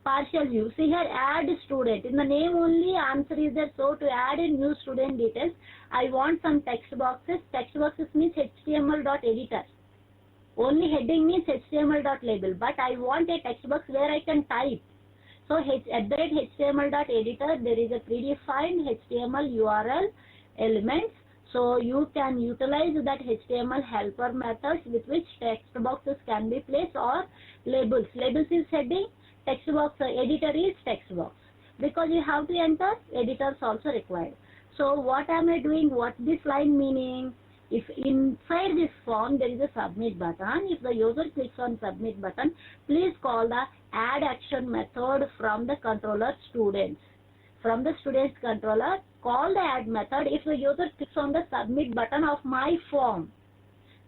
partial view. See here, add student. In the name only answer is there. So to add a new student details, I want some text boxes. Text boxes means html.editor. Only heading means html.label. But I want a text box where I can type. So at the rate html.editor, there is a predefined HTML URL elements. So you can utilize that HTML helper methods with which text boxes can be placed, or labels. Labels is heading. Text box editor is text box, because you have to enter, editors also required. So what am I doing? What this line meaning? If inside this form there is a submit button, if the user clicks on submit button, please call the add action method from the controller students. From the students controller, call the add method if the user clicks on the submit button of my form.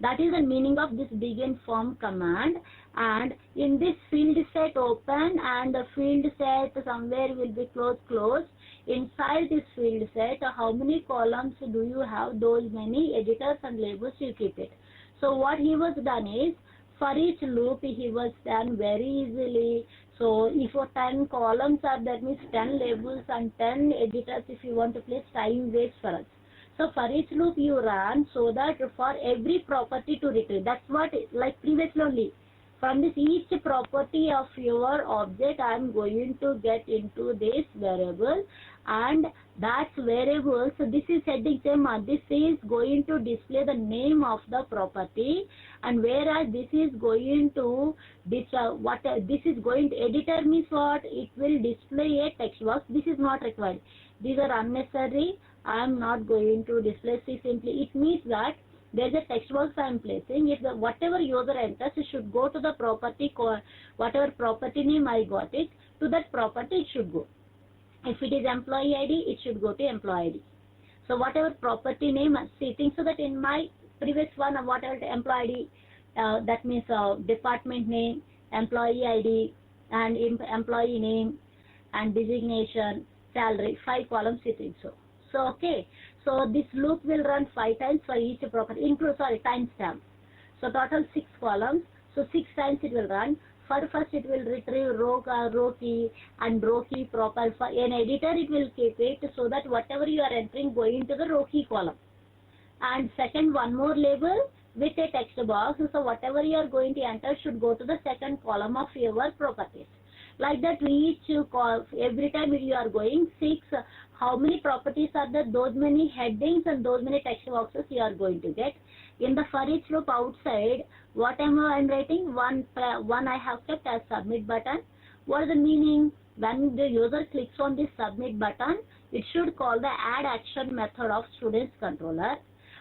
That is the meaning of this begin form command. And in this field set open and the field set somewhere will be close. Inside this field set, how many columns do you have? Those many editors and labels you keep it. So what he was done is, for each loop he was done very easily. So if 10 columns are, that means 10 labels and 10 editors if you want to place, time waste for us. So for each loop you run, so that for every property to retrieve. That's what, like previously only. From this each property of your object, I am going to get into this variable, and that variable, so this is heading same, this is going to display the name of the property, and whereas this is going to, this is going to, editor means what? It will display a text box. This is not required. These are unnecessary. I am not going to display. See, simply it means that there is a text box I am placing. If the whatever user enters, it should go to the property, whatever property name I got it, to that property it should go. If it is employee ID, it should go to employee ID. So whatever property name, see, think so that in my previous one, whatever employee ID, that means department name, employee ID, and employee name, and designation, salary, 5 columns it is so. So okay, so this loop will run 5 times for each property, timestamp. So total 6 columns. So 6 times it will run. For first it will retrieve row key and row key proper. For an editor it will keep it so that whatever you are entering going into the row key column. And second, one more label with a text box. So whatever you are going to enter should go to the second column of your properties. Like that, every time you are going 6, how many properties are there? Those many headings and those many text boxes you are going to get. In the for each loop outside, what am I writing? One I have kept as submit button. What is the meaning? When the user clicks on this submit button, it should call the add action method of students controller.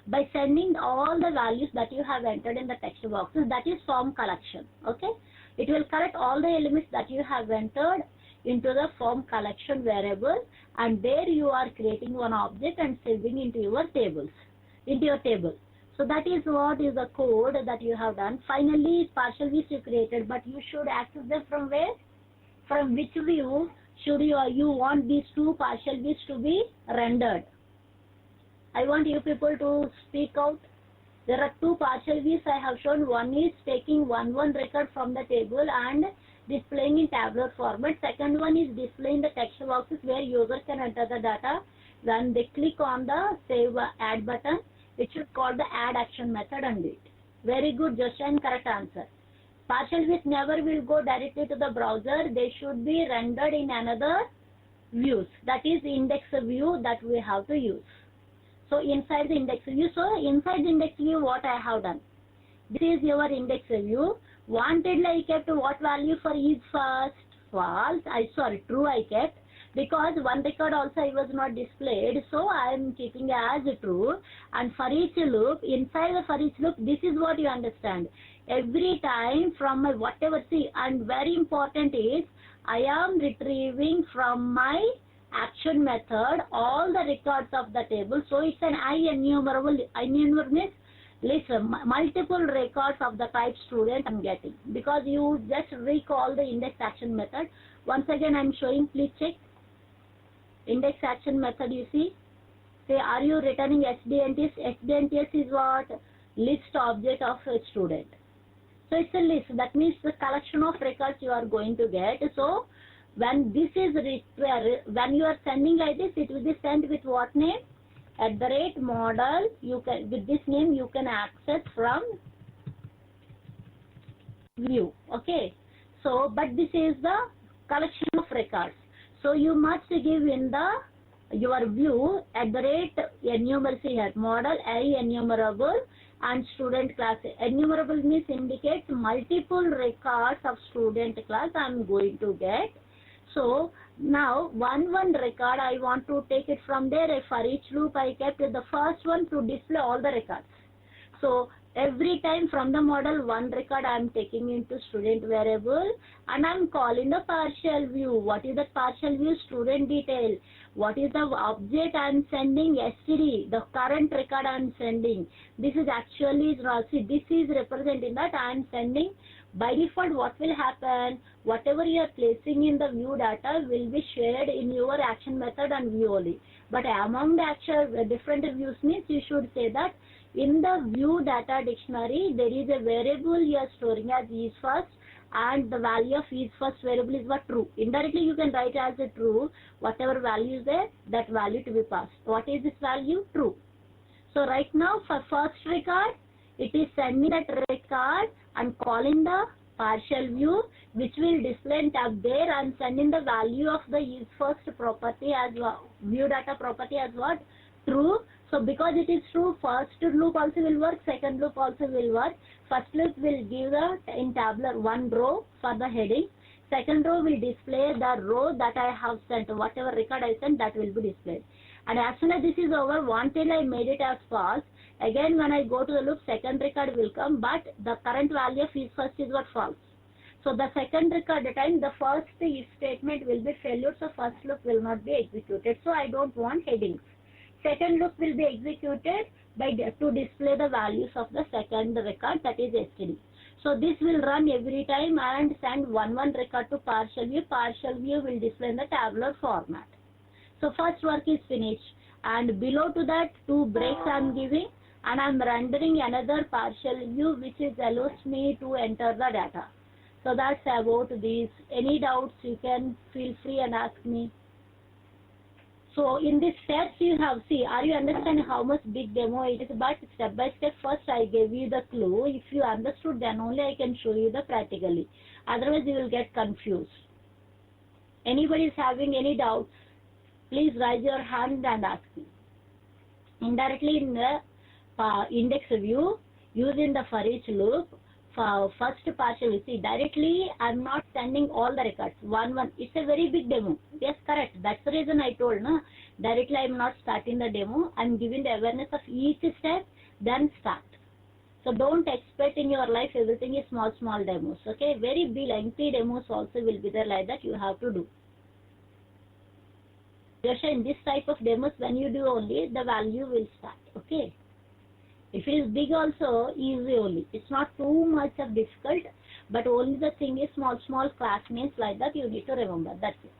by sending all the values that you have entered in the text boxes. That is form collection. Okay, it will collect all the elements that you have entered into the form collection variable, and there you are creating one object and saving into your tables, into your table. So that is what is the code that you have done. Finally, partial views you created, but you should access them from where? From which view should you want these two partial views to be rendered? I want you people to speak out. There are two partial views I have shown. One is taking one record from the table and displaying in tabular format. Second one is displaying the text boxes where user can enter the data. When they click on the save add button, it should call the add action method and do it. Very good, just and correct answer. Partial views never will go directly to the browser. They should be rendered in another views. That is index view that we have to use. So inside the index view, inside the index view, what I have done? This is your index view. Wanted I kept what value for is first? False. True I kept, because one record also I was not displayed, so I am keeping as true. And for each loop, inside the for each loop, this is what you understand. Every time from my whatever, see, and very important is, I am retrieving from my action method all the records of the table. So it's an enumerable means list, multiple records of the type student I'm getting, because you just recall the index action method. Once again I'm showing, please check. Index action method, you see. Say, are you returning SDNTS? SDNTS is what? List object of a student. So it's a list. That means the collection of records you are going to get. So when this is when you are sending like this, it will be sent with what name? @model. You can, with this name you can access from view. Okay. So, but this is the collection of records. So you must give in the your view @enumerable here, model enumerable and student class. Enumerable means indicates multiple records of student class I am going to get. So now one record I want to take it from there. For each loop I kept the first one to display all the records. So every time from the model one record I am taking into student variable, and I am calling the partial view. What is the partial view? Student detail. What is the object I am sending? STD, the current record I am sending. This is actually, see, this is representing that I am sending. By default, what will happen? Whatever you are placing in the view data will be shared in your action method and view only. But among the actual different views means you should say that in the view data dictionary, there is a variable you are storing as is first, and the value of is first variable is what? True. Indirectly you can write as a true. Whatever value is there, that value to be passed. What is this value? True. So right now for first record, it is sending that record and calling the partial view, which will display and tab there, and sending the value of the is first property as view data property as what? True. So because it is true, first loop also will work, second loop also will work. First loop will give the in tabular one row for the heading. Second row will display the row that I have sent, whatever record I sent, that will be displayed. And as soon as this is over, until I made it as false, again when I go to the loop, second record will come, but the current value of is first is what? False. So the second record time, the first if statement will be failure, so first loop will not be executed. So I don't want headings. Second loop will be executed to display the values of the second record, that is STD. So this will run every time and send one record to partial view. Partial view will display in the tabular format. So first work is finished, and below to that two breaks I am giving, and I am rendering another partial view which is allows me to enter the data. So that's about these. Any doubts you can feel free and ask me. So in this steps you have, see, are you understanding how much big demo it is? But step by step, first I gave you the clue. If you understood, then only I can show you the practically. Otherwise you will get confused. Anybody is having any doubts, please raise your hand and ask me. Indirectly in the index view, using the for each loop, first partial. You see, directly I'm not sending all the records. One. It's a very big demo. Yes, correct. That's the reason I told, no? Directly I'm not starting the demo. I'm giving the awareness of each step, then start. So don't expect in your life everything is small demos. Okay, very big lengthy demos also will be there, like that you have to do. Just in this type of demos, when you do only, the value will start. Okay. If it is big also, easy only. It's not too much of difficult, but only the thing is small class names, like that you need to remember. That's it.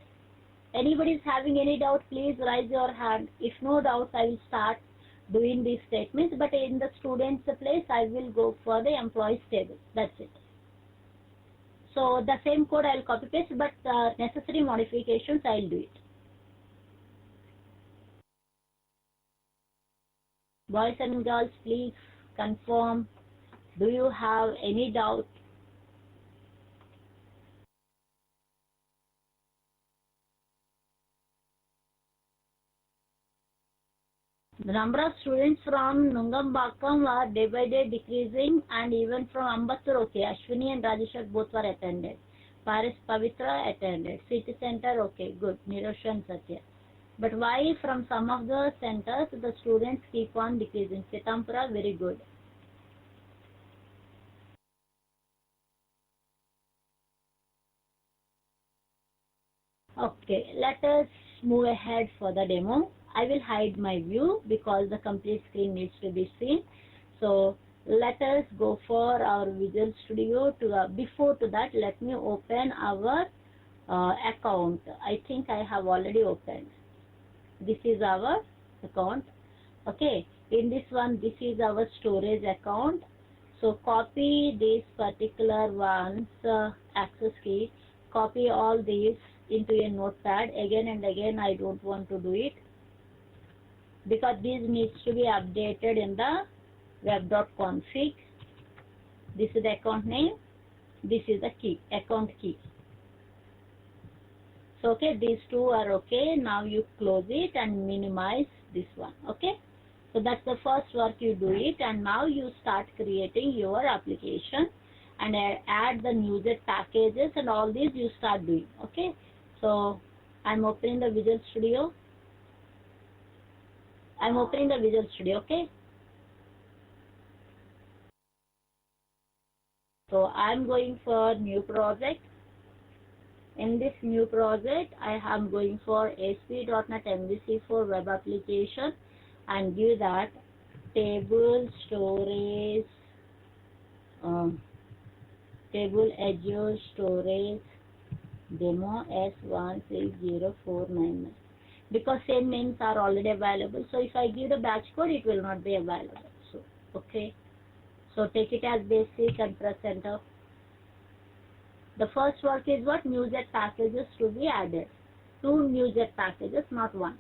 Anybody is having any doubt, please raise your hand. If no doubt, I will start doing these statements, but in the students place, I will go for the employees table. That's it. So the same code I will copy paste, but necessary modifications I will do it. Boys and girls, please confirm. Do you have any doubt? The number of students from Nungambakam are day by day decreasing, and even from Ambattur, okay, Ashwini and Rajesh both were attended. Paris Pavitra attended. City Center, okay, good. Nirosha and Satya. But why from some of the centers the students keep on decreasing? Sitampura, very good. Okay, let us move ahead for the demo. I will hide my view because the complete screen needs to be seen. So let us go for our Visual Studio. Before to that, let me open our account. I think I have already opened. This is our account. Okay, in this one, this is our storage account. So copy this particular one's access key. Copy all these into a notepad. Again and again, I don't want to do it, because this needs to be updated in the web.config. This is the account name. This is the key, account key. So, okay, these two are okay. Now you close it and minimize this one. Okay. So that's the first work you do it, and now you start creating your application and add the user packages and all these you start doing. Okay. So I'm opening the Visual Studio. Okay. So I'm going for new project. In this new project, I am going for ASP.NET MVC4 web application, and give that table storage, table Azure storage demo S160499, because same names are already available. So if I give the batch code, it will not be available. So okay, so take it as basic and press enter. The first work is what? NewJet packages to be added. 2 NewJet packages, not 1.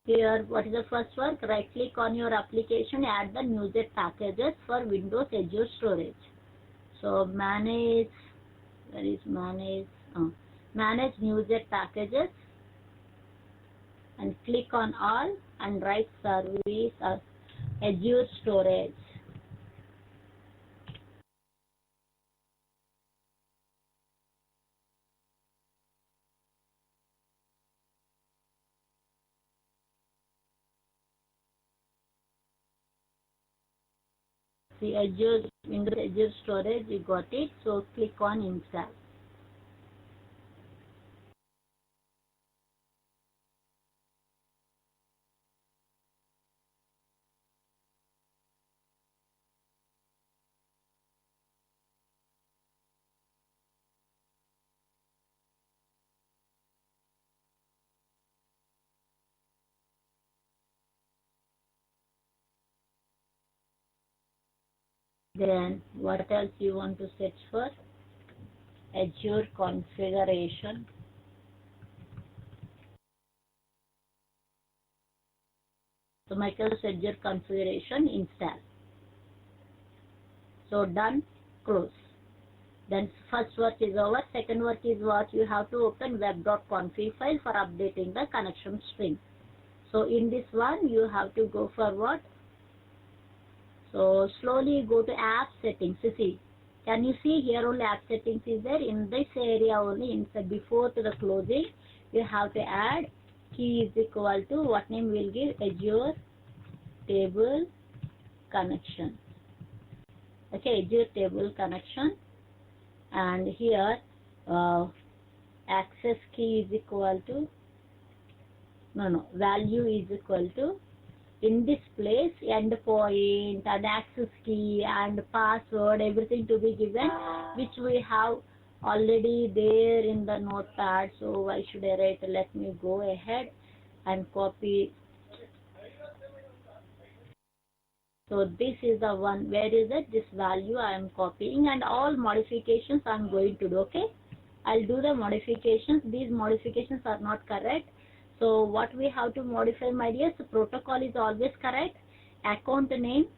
Here, what is the first work? Right click on your application, add the NewJet packages for Windows Azure storage. So manage, where is manage? Manage NewJet packages, and click on all and write service or Azure storage. See, Azure, Windows Azure storage, you got it. So click on install. Then what else you want to search for? Azure configuration. So Microsoft Azure configuration, install. So done. close. Then first work is over. Second work is what? You have to open web.config file for updating the connection string. So in this one you have to go for what? So slowly go to app settings. See, can you see here only app settings is there? In this area only, inside before to the closing, you have to add key is equal to what name we'll give? Azure table connection. Okay, Azure table connection. And here access key is equal to value is equal to, in this place endpoint and access key and password, everything to be given, which we have already there in the notepad. So why should I write? Let me go ahead and copy. So this is the one. Where is it? This value I am copying, and all modifications I am going to do. Okay, I'll do the modifications. These modifications are not correct. So what we have to modify, my dears? The protocol is always correct. Account name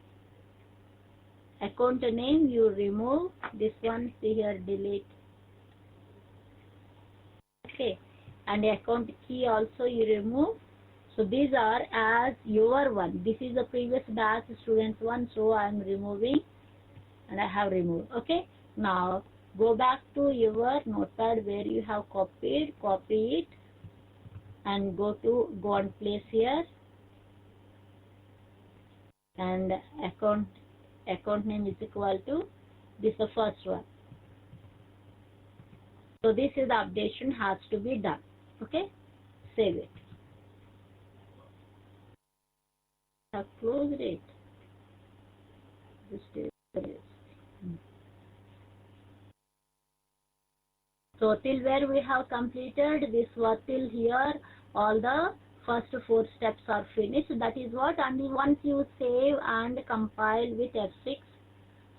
you remove. This one, see here, delete. Okay, and account key also you remove. So these are as your one. This is the previous batch students one, so I am removing, and I have removed. Okay, now go back to your notepad where you have copied, copy it, and go on place here, and account name is equal to this, the first one. So this is the updation has to be done. Okay, save it. Have closed it. This is so till where we have completed this work, till here all the first 4 steps are finished. That is what, and once you save and compile with F6,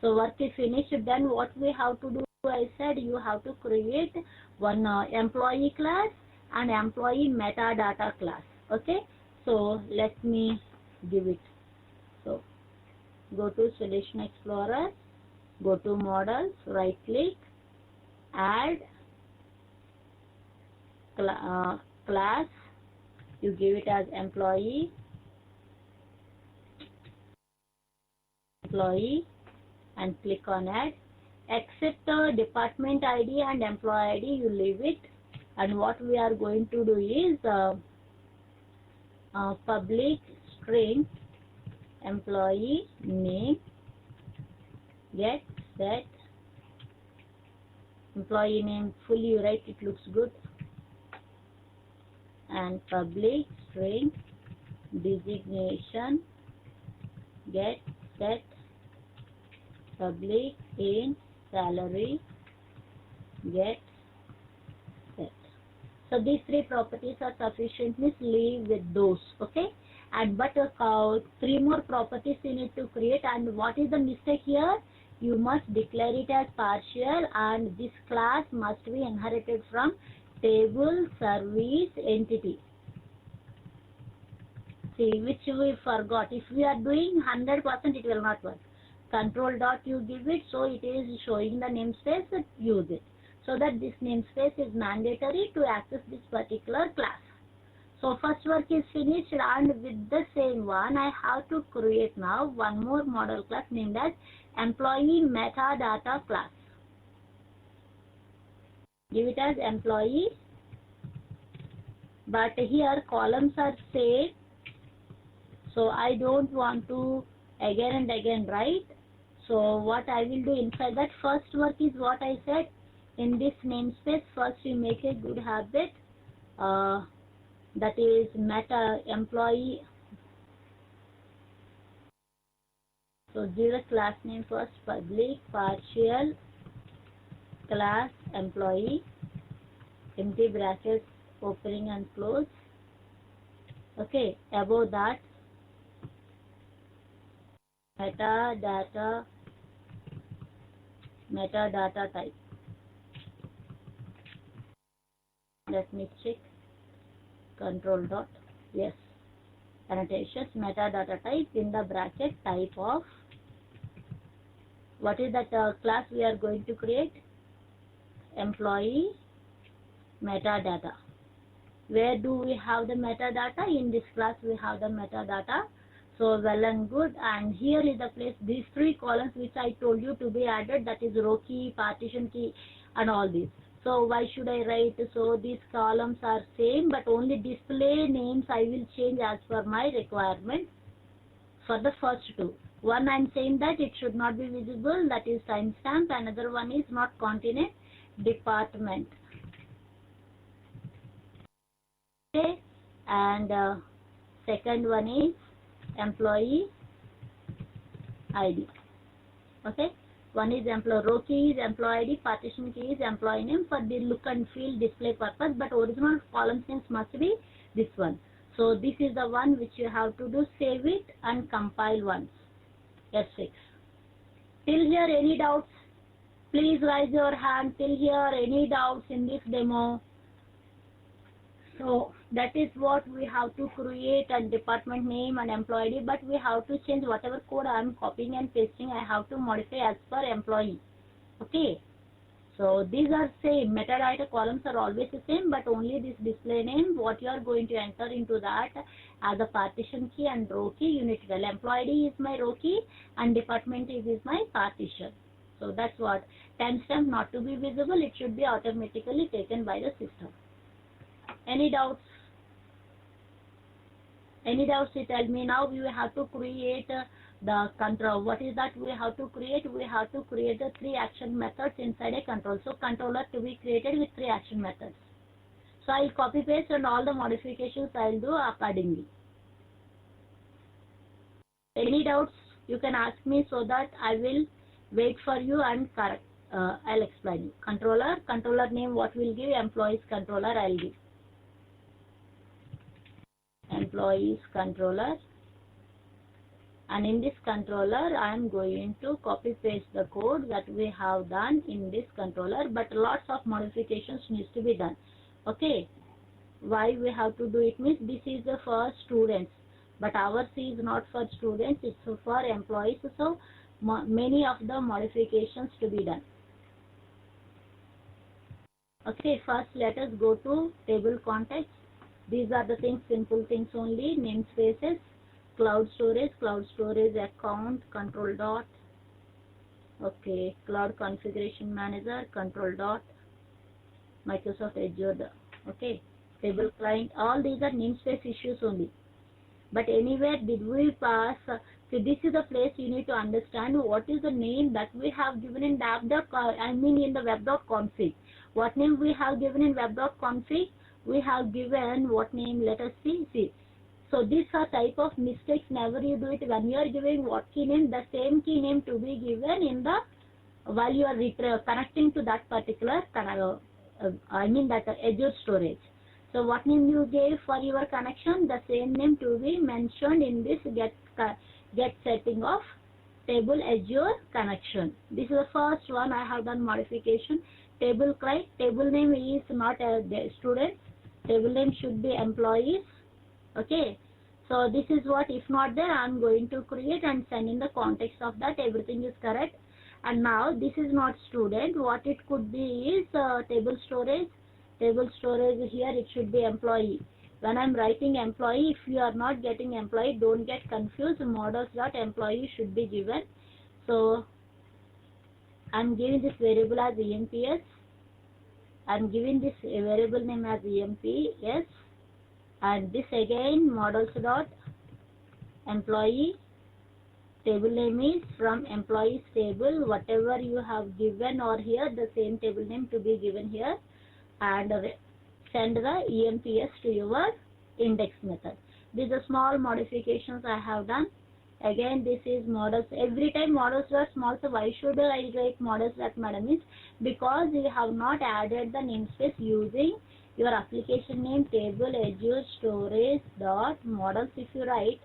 so work is finished. Then what we have to do, I said you have to create one employee class and employee metadata class. Okay, so let me give it. So go to Solution Explorer, go to Models, right click, add class, you give it as employee, and click on add. Except the department ID and employee ID, you leave it. And what we are going to do is public string employee name get set employee name full, you write, it looks good, and public string designation get set public in salary get set. So these 3 properties are sufficient, means leave with those. Okay, and but 3 more properties you need to create. And what is the mistake here? You must declare it as partial, and this class must be inherited from table service entity. See, which we forgot. If we are doing 100%, it will not work. Control dot you give it, so it is showing the namespace, use it. So that this namespace is mandatory to access this particular class. So first work is finished, and with the same one I have to create now one more model class named as employee metadata class. Give it as employee, but here columns are saved, so I don't want to again and again write. So what I will do inside that first work is what I said, in this namespace first you make a good habit, that is meta employee. So give the class name first, public partial class employee, empty brackets opening and close. Okay, above that metadata type. Let me check. Control dot, yes, annotations metadata type in the bracket type of What is that class we are going to create? Employee metadata. Where do we have the metadata? In this class we have the metadata. So well and good, and here is the place, these three columns which I told you to be added, that is row key, partition key and all this. So why should I write? So these columns are same, but only display names I will change as per my requirement for the first two. One I am saying that it should not be visible, that is timestamp. Another one is not continent, department. Okay, and second one is employee ID. Okay, one is employee row key is employee ID, partition key is employee name for the look and feel display purpose, but original column names must be this one. So this is the one which you have to do, save it and compile once. F6. Till here any doubts? Please raise your hand. Till here any doubts in this demo? So that is what we have to create, a department name and employee ID, but we have to change whatever code I am copying and pasting, I have to modify as per employee. Okay, so these are same, metadata columns are always the same, but only this display name, what you are going to enter into that as a partition key and row key, you need to tell employee ID is my row key and department is my partition. So that's what, timestamp not to be visible, it should be automatically taken by the system. Any doubts? Any doubts? You tell me. Now we have to create the control. What is that we have to create? We have to create the 3 action methods inside a control. So controller to be created with 3 action methods. So I'll copy paste and all the modifications I'll do accordingly. Any doubts? You can ask me so that I will wait for you and correct. I'll explain you. Controller name what we'll give? Employees controller I'll give. Employees controller, and in this controller I am going to copy paste the code that we have done in this controller, but lots of modifications needs to be done. Okay, why we have to do it means this is the for students, but ours is not for students, it's for employees, so many of the modifications to be done. Okay, first let us go to table context. These are the things, simple things only, namespaces, cloud storage account, control dot, okay, cloud configuration manager, control dot, Microsoft Azure, okay, table client, all these are namespace issues only. But anywhere did we pass, so this is the place you need to understand what is the name that we have given in in the web.config. What name we have given in web.config? We have given what name, let us see. So these are type of mistakes, never you do it when you are giving what key name, the same key name to be given in the, while you are connecting to that particular, that Azure storage. So what name you gave for your connection, the same name to be mentioned in this get setting of table Azure connection. This is the first one I have done modification. Table client, table name is not the students, table name should be employees. Okay, so this is what, if not there, I am going to create and send in the context of that, everything is correct. And now this is not student, what it could be is table storage here, it should be employee. When I am writing employee, if you are not getting employee, don't get confused, models.employee should be given. So I am giving this variable as EMPS, I am giving this variable name as EMPS, and this again models dot employee, table name is from employees table, whatever you have given or here, the same table name to be given here, and send the EMPS to your index method. These are small modifications I have done. Again, this is models. Every time models are small, so why should I write models at madam is because you have not added the namespace using your application name table Azure storage dot models. If you write,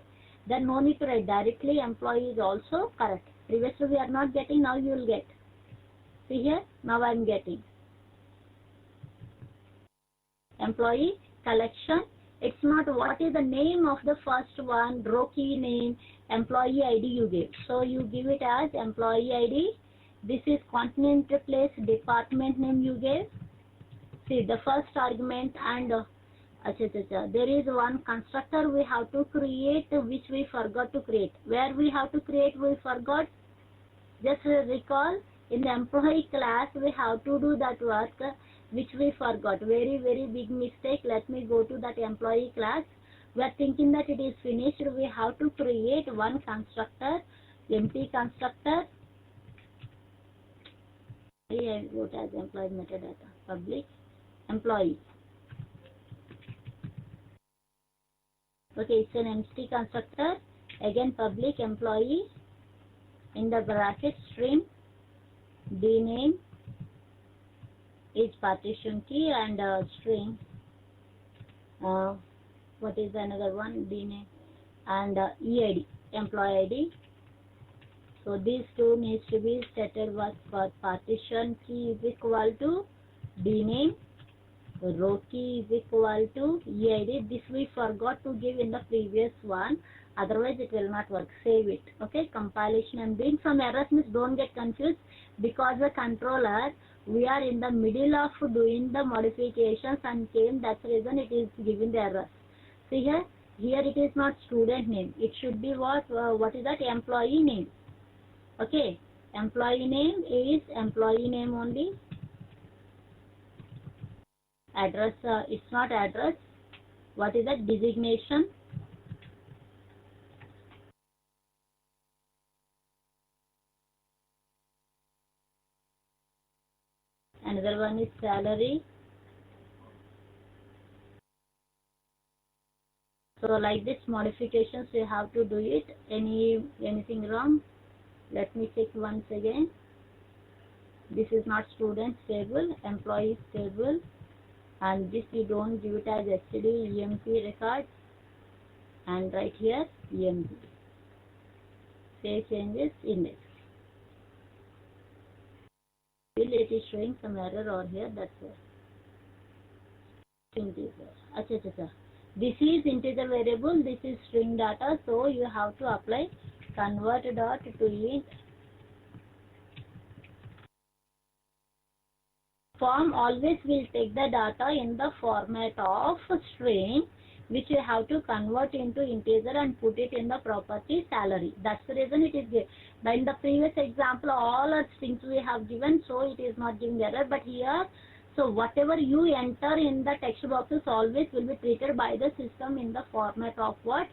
then no need to write, directly employee is also correct. Previously we are not getting, now you will get. See here, now I am getting. Employee collection, it's not what is the name of the first one, row key name, employee ID you give. So you give it as employee ID, This is continent place, department name you gave. See the first argument and there is one constructor we have to create which we forgot to create. Where we have to create we forgot. Just recall, in the employee class we have to do that work which we forgot. Very big mistake. Let me go to that employee class. We are thinking that it is finished. We have to create one constructor, empty constructor. I wrote as employee metadata, public employee. Okay, it's an empty constructor. Again, public employee. In the bracket string, d name is partition key and string. What is another one? D name and EID, employee ID. So these two needs to be setted for partition key is equal to d name, row key is equal to EID. This we forgot to give in the previous one. Otherwise it will not work. Save it. Okay, compilation and doing some errors means don't get confused, because the controller we are in the middle of doing the modifications and came, that's the reason it is giving the errors. See here it is not student name. It should be what is that? Employee name. Okay, employee name is employee name only. Address, it's not address. What is that? Designation. Another one is salary. So like this modifications you have to do it. Anything wrong? Let me check once again. This is not student table, employees table, and this you don't give it as std emp record, and right here emp. Save changes index. Still it is showing some error over here, that's why. Integer. This is integer variable, this is string data, so you have to apply convert dot to int. Form always will take the data in the format of string, which you have to convert into integer and put it in the property salary. That's the reason it is given. But in the previous example, all our strings we have given, so it is not giving error. But here, so whatever you enter in the text boxes always will be treated by the system in the format of what?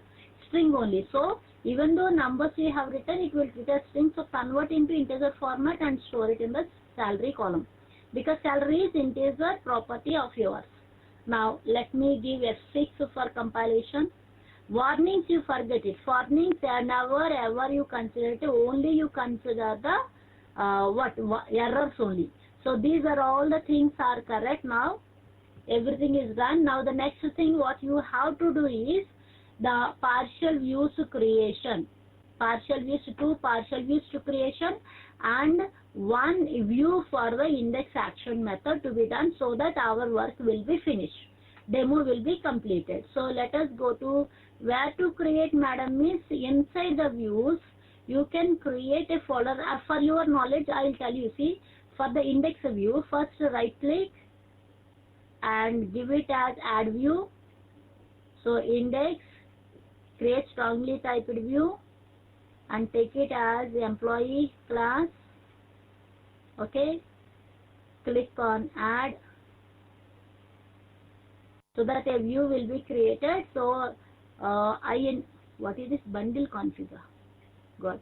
String only. So even though numbers we have written, it will treat as string. So convert into integer format and store it in the salary column, because salary is integer property of yours. Now let me give F6 for compilation. Warnings you forget it. Warnings never ever you consider it. Only you consider the errors only. So these are all the things are correct now. Everything is done. Now the next thing what you have to do is the partial views creation. Partial views to creation and one view for the index action method to be done, so that our work will be finished. Demo will be completed. So let us go to where to create, madam, means inside the views you can create a folder. For your knowledge I will tell you. See, for the index view, first right click and give it as add view. So index, create strongly typed view and take it as employee class. Okay, click on add, so that a view will be created. So what is this? Bundle configure. God,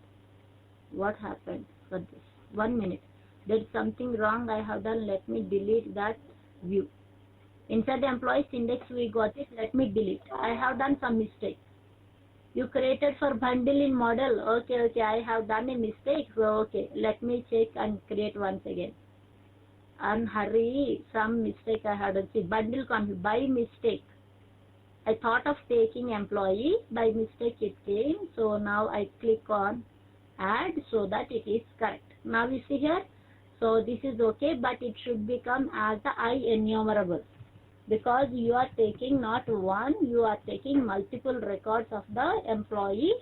what happened for this? 1 minute. There is something wrong I have done. Let me delete that view. Inside the employees index we got it. Let me delete. I have done some mistake. You created for bundle in model. Okay, I have done a mistake. So okay, let me check and create once again. And hurry, some mistake I had done. See, bundle config by mistake. I thought of taking employee, by mistake it came. So now I click on add, so that it is correct. Now you see here. So this is okay, but it should become as the I enumerable, because you are taking not one, you are taking multiple records of the employee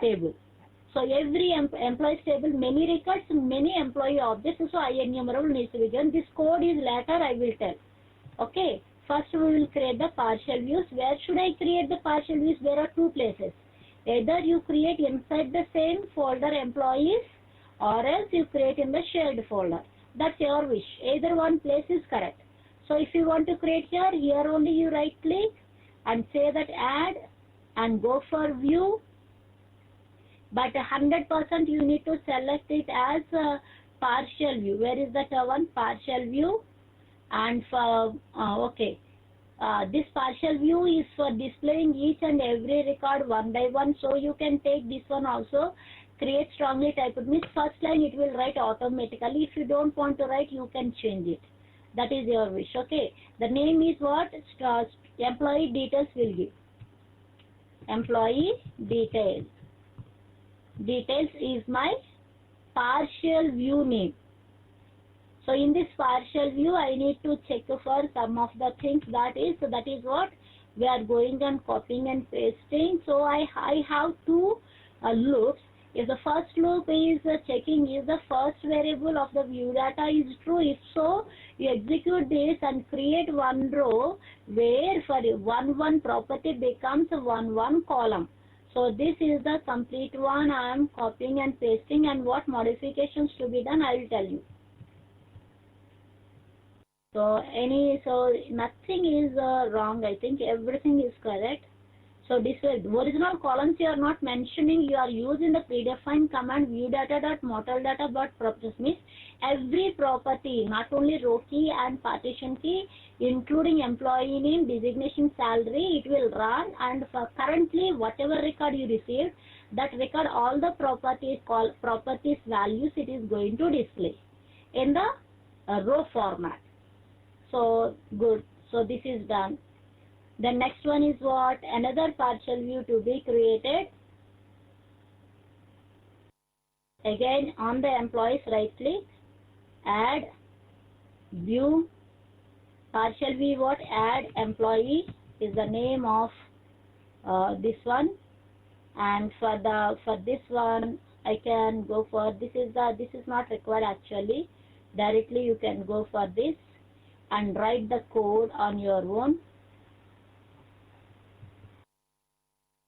table. So every employees table, many records, many employee objects, so IEnumerable needs to be given. This code is later I will tell. Okay, first we will create the partial views. Where should I create the partial views? There are two places. Either you create inside the same folder employees, or else you create in the shared folder. That's your wish. Either one place is correct. So if you want to create here, here only you right click and say that add and go for view. But 100% you need to select it as a partial view. Where is that one? Partial view. And for, this partial view is for displaying each and every record one by one. So you can take this one also. Create strongly typed means first line it will write automatically. If you don't want to write, you can change it. That is your wish. Okay. The name is what? Employee details will give. Employee details. Details is my partial view name. So in this partial view, I need to check for some of the things. That is what we are going and copying and pasting. So I have two loops. If the first loop is checking is the first variable of the view data is true. If so, you execute this and create one row where for 1 property becomes 1 column. So this is the complete one. I am copying and pasting, and what modifications to be done I will tell you. So nothing is wrong. I think everything is correct. So this way, original columns you are not mentioning. You are using the predefined command view data.model data.properties means every property, not only row key and partition key, including employee name, designation, salary, it will run. And for currently, whatever record you received, that record all the properties values it is going to display in the row format. So good. So this is done. The next one is what? Another partial view to be created. Again on the employees right click, add view, partial view what? Add employee is the name of this one. And for this one I can go for this is not required actually. Directly you can go for this and write the code on your own.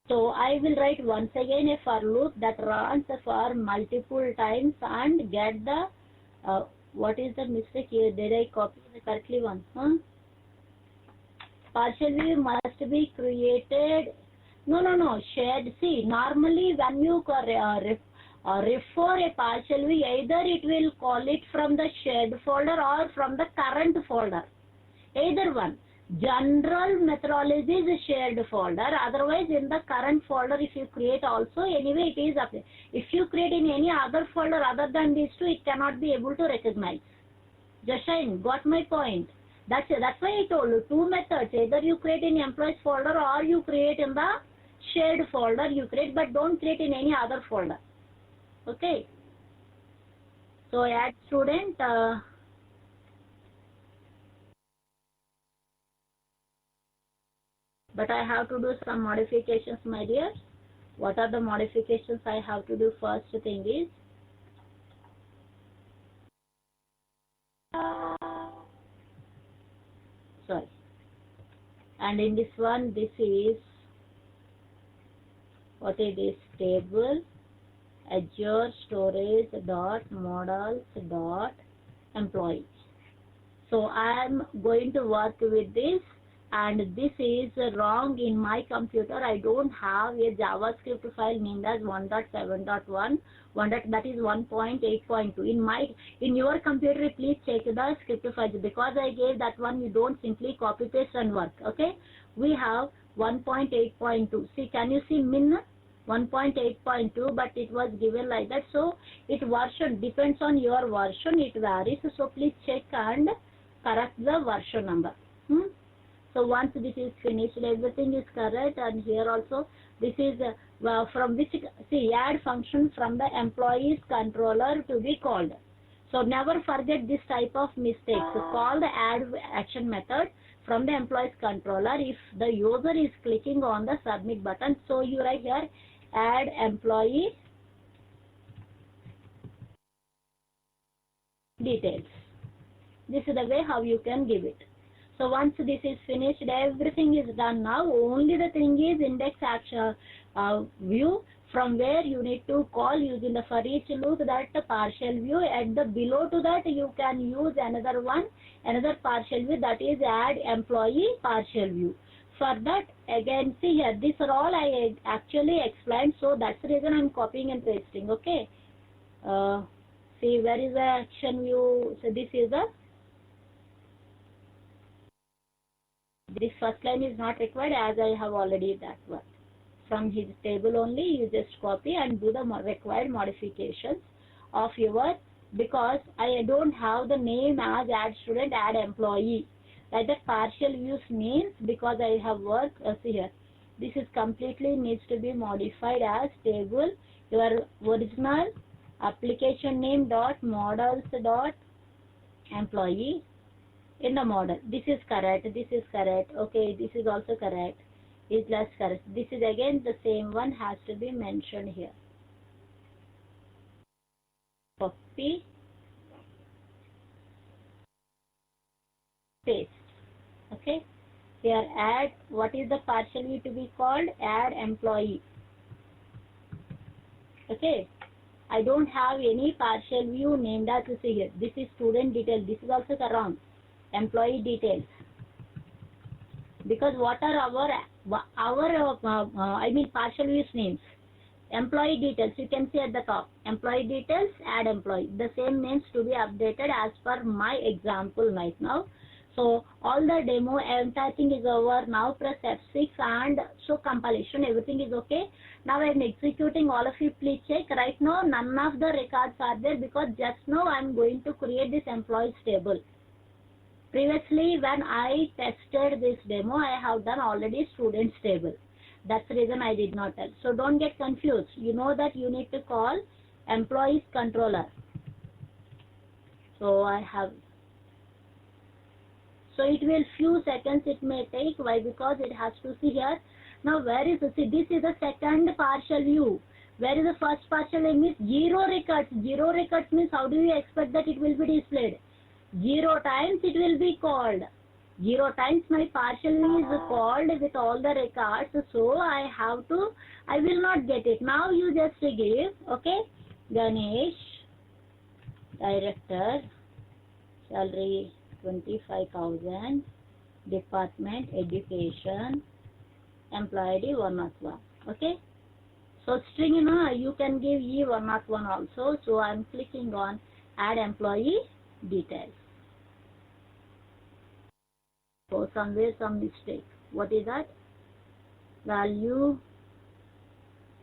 So I will write once again a for loop that runs for multiple times and get the what is the mistake here? Did I copy the correctly one? Partial view must be created. No. Shared. See, normally when you refer a partial view, either it will call it from the shared folder or from the current folder. Either one. General methodology is a shared folder. Otherwise, in the current folder, if you create also, anyway it is up there. If you create in any other folder other than these two, it cannot be able to recognize. Jashain, got my point? That's why I told you two methods. Either you create in employees folder or you create in the shared folder. You create, but don't create in any other folder. Okay. So add student. But I have to do some modifications, my dear. What are the modifications I have to do? First thing is sorry. And in this one, this is what is this table? Azure storage dot models dot employees. So I am going to work with this. And this is wrong in my computer. I don't have a JavaScript file named as 1.7.1. That is 1.8.2. In your computer, please check the script files. Because I gave that one, you don't simply copy paste and work. Okay. We have 1.8.2. See, can you see min 1.8.2? But it was given like that. So it version depends on your version. It varies. So please check and correct the version number. So once this is finished, everything is correct, and here also this is from which, see, add function from the employees controller to be called. So never forget this type of mistakes. So call the add action method from the employees controller if the user is clicking on the submit button. So you write here add employee details. This is the way how you can give it. So once this is finished, everything is done now. Only the thing is index action view, from where you need to call using the for each loop that partial view. At the below to that you can use another one, another partial view, that is add employee partial view. For that, again, see here, this are all I actually explained, so that's the reason I'm copying and pasting. Okay. See, where is the action view? So this is the, this first line is not required, as I have already that one. From his table only, you just copy and do the required modifications of your, because I don't have the name as add student, add employee. Like that partial views names, because I have worked, see here, this is completely needs to be modified as table, your original application name dot models dot employee in the model. This is correct, this is correct, okay, this is also correct, is less correct. This is again the same one has to be mentioned here. Copy, paste. Okay, here add, what is the partial view to be called? Add employee. Okay, I don't have any partial view named as you see here. This is student detail. This is also wrong. Employee details. Because what are our I mean partial views names? Employee details. You can see at the top. Employee details, add employee. The same names to be updated as per my example right now. So all the demo, entire thing is over. Now press F6 and show compilation. Everything is okay. Now I am executing. All of you please check. Right now none of the records are there, because just now I am going to create this employees table. Previously when I tested this demo, I have done already students table. That's the reason I did not tell. So don't get confused. You know that you need to call employees controller. So I have. So it will few seconds it may take. Why? Because it has to see here. Now where is the, see, this is the second partial view. Where is the first partial view? Means 0 records. 0 records means how do you expect that it will be displayed? 0 times it will be called. 0 times my partial view is called with all the records. So I have to, I will not get it. Now you just give, okay, Ganesh, director, salary 25,000, department education, employee ID 101. Okay, so string, you know, you can give E101 also. So I am clicking on add employee details. So somewhere some mistake. What is that? Value,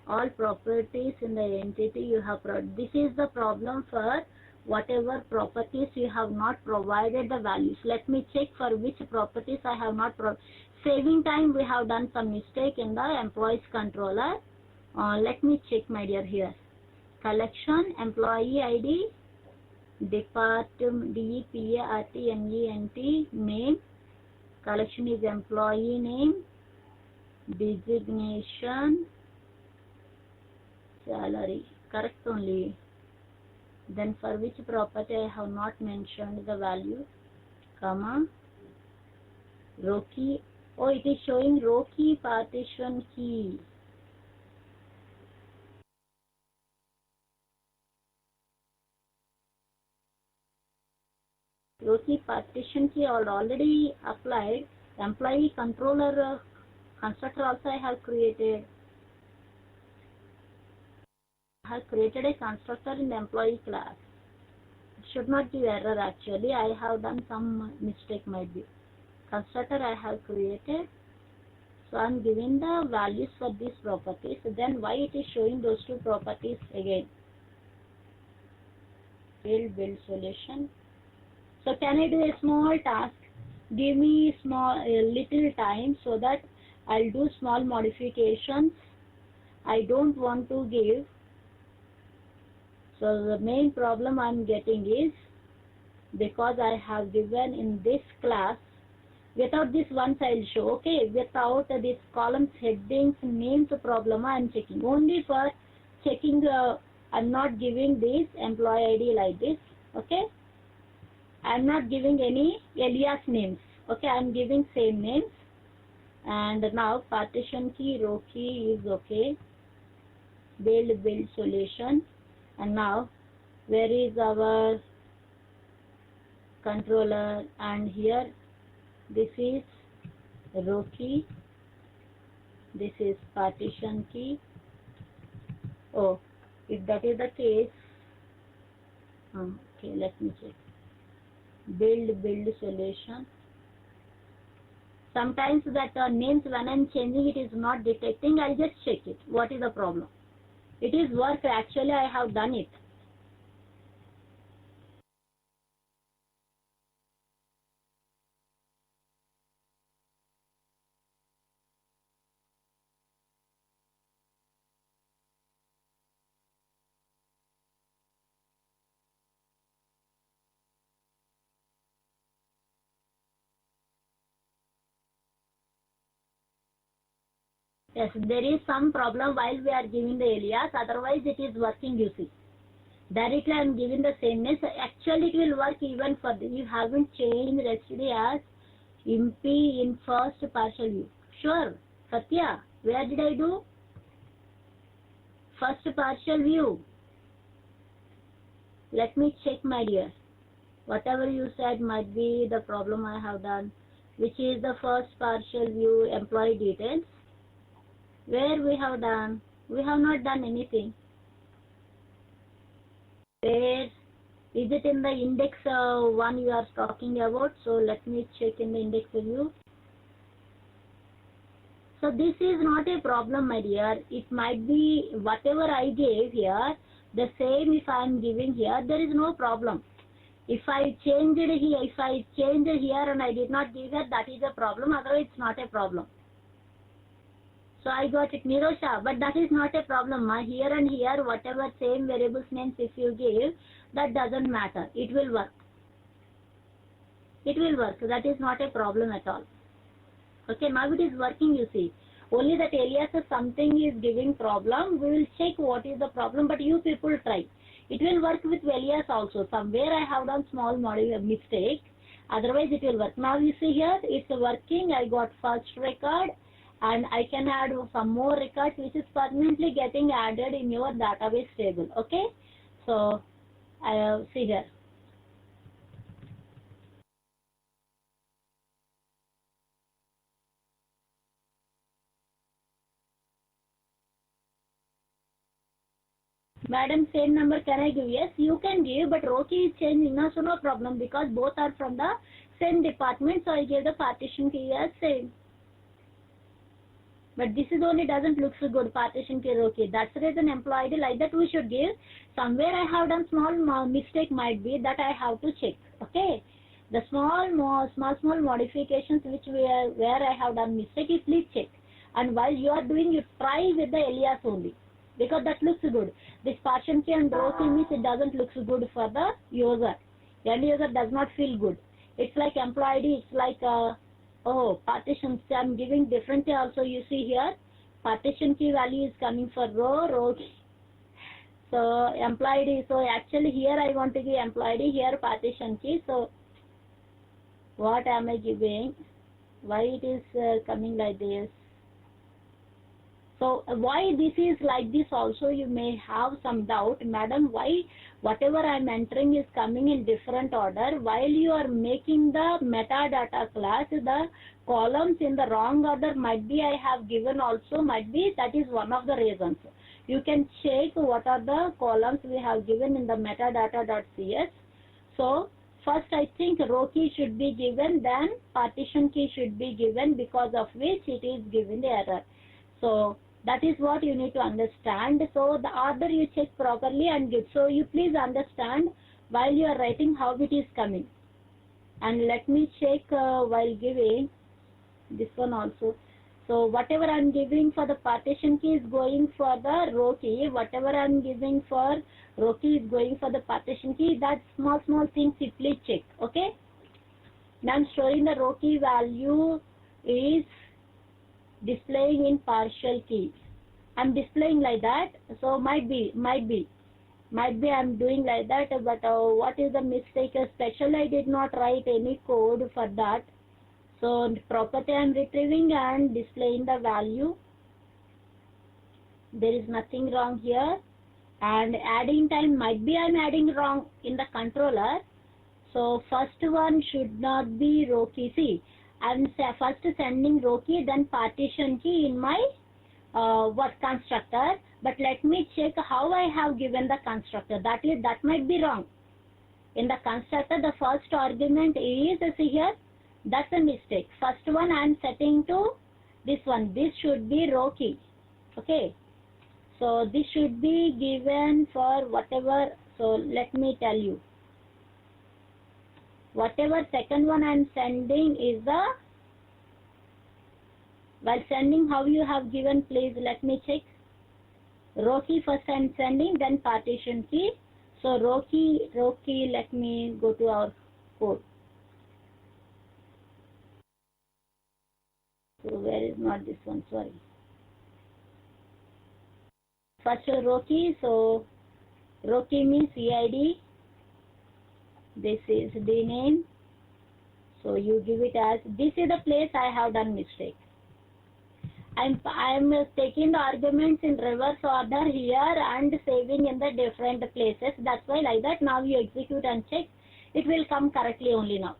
all properties in the entity you have provided. This is the problem for whatever properties you have not provided the values. Let me check for which properties I have not provided. Saving time, we have done some mistake in the employees controller. Let me check, my dear, here. Collection, employee ID, department, department, name. Collection is employee name, designation, salary. Correct only. Then for which property I have not mentioned the value, comma, row key. Oh, it is showing row key partition key. Row key partition key already applied. Employee controller constructor also I have created. I have created a constructor in the employee class. It should not give error actually. I have done some mistake might be. Constructor I have created. So I am giving the values for these properties. Then why it is showing those two properties again? Build solution. So can I do a small task? Give me little time so that I'll do small modifications. I don't want to give. So the main problem I'm getting is because I have given in this class, without this once I'll show, okay, without this columns, headings, names problem I'm checking. Only for checking I'm not giving this employee ID like this, okay. I'm not giving any alias names. Okay, I'm giving same names. And now partition key, row key is okay. Build solution. And now where is our controller? And here this is row key, this is partition key. Oh, if that is the case, okay, let me check. Build solution. Sometimes that names, when I'm changing, it is not detecting. I'll just check it. What is the problem? It is work. Actually, I have done it. Yes, there is some problem while we are giving the alias. Otherwise, it is working, you see. Directly I am giving the sameness. Actually, it will work even for the, you haven't changed yesterday as impy in first partial view. Sure, Satya, where did I do? First partial view. Let me check, my dear. Whatever you said might be the problem I have done. Which is the first partial view employee details. Where we have done? We have not done anything. Where is it in the index one you are talking about? So let me check in the index view. So this is not a problem, my dear. It might be whatever I gave here, the same if I am giving here, there is no problem. If I changed it here and I did not give it, that is a problem. Otherwise, it's not a problem. So I got it, Nirosha, but that is not a problem. Here and here, whatever same variables names if you give, that doesn't matter. It will work. It will work. That is not a problem at all. Okay, now it is working, you see. Only that alias or something is giving problem. We will check what is the problem, but you people try. It will work with alias also. Somewhere I have done small mistake. Otherwise, it will work. Now you see here, it's working. I got first record. And I can add some more records which is permanently getting added in your database table. Okay, so see here. Madam, same number can I give? Yes, you can give, but row key is changing now, so no problem because both are from the same department. So I gave the partition key as same. But this is only doesn't look so good, partition key, row key. That's the reason employee ID like that we should give. Somewhere I have done small mistake might be that I have to check. Okay, the small modifications where I have done mistake, you please check. And while you are doing, you try with the alias only because that looks good. This partition key and row key means it doesn't look so good for the user. The end user does not feel good. It's like employee ID. It's like oh, partitions, I'm giving differently also. You see here, partition key value is coming for row key. So employee ID, so actually here I want to give employee ID, here partition key. So what am I giving? Why it is coming like this? So why this is like this also, you may have some doubt, madam, why whatever I am entering is coming in different order. While you are making the metadata class, the columns in the wrong order might be I have given also, might be that is one of the reasons. You can check what are the columns we have given in the metadata.cs. So first I think row key should be given, then partition key should be given, because of which it is given the error. So that is what you need to understand. So the order you check properly and give. So you please understand while you are writing how it is coming. And let me check while giving this one also. So whatever I am giving for the partition key is going for the row key. Whatever I am giving for row key is going for the partition key. That small things you please check. Okay. Now I am storing the row key value is displaying in partial key. I'm displaying like that, so might be. Might be I'm doing like that, but what is the mistake? Especially I did not write any code for that. So property I'm retrieving and displaying the value. There is nothing wrong here. And adding time, might be I'm adding wrong in the controller. So first one should not be row key. See, I'm first sending row key, then partition key in my constructor. But let me check how I have given the constructor. That might be wrong. In the constructor, the first argument is, see here, that's a mistake. First one I'm setting to this one. This should be row key. Okay. So this should be given for whatever. So let me tell you. Whatever second one I'm sending is the, while sending how you have given, please let me check. Row key first I'm sending, then partition key. So row key, let me go to our code. So where is not this one, sorry. First row key, so row key means EID. This is the name. So you give it as, this is the place I have done mistake. I'm taking the arguments in reverse order here and saving in the different places. That's why like that. Now you execute and check. It will come correctly only now.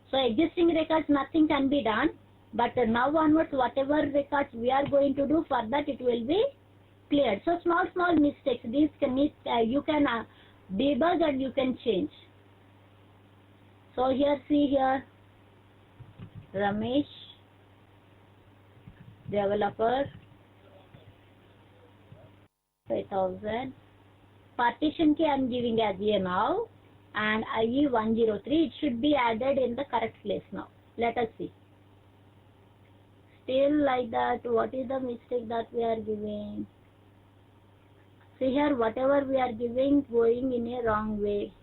So existing records, nothing can be done. But now onwards, whatever records we are going to do, for that it will be cleared. So small mistakes, these you can debug and you can change. So here, see here, Ramesh, developer, 5000. Partition key I am giving as a now, and IE103, it should be added in the correct place now. Let us see. Still like that, what is the mistake that we are giving? See here, whatever we are giving going in a wrong way.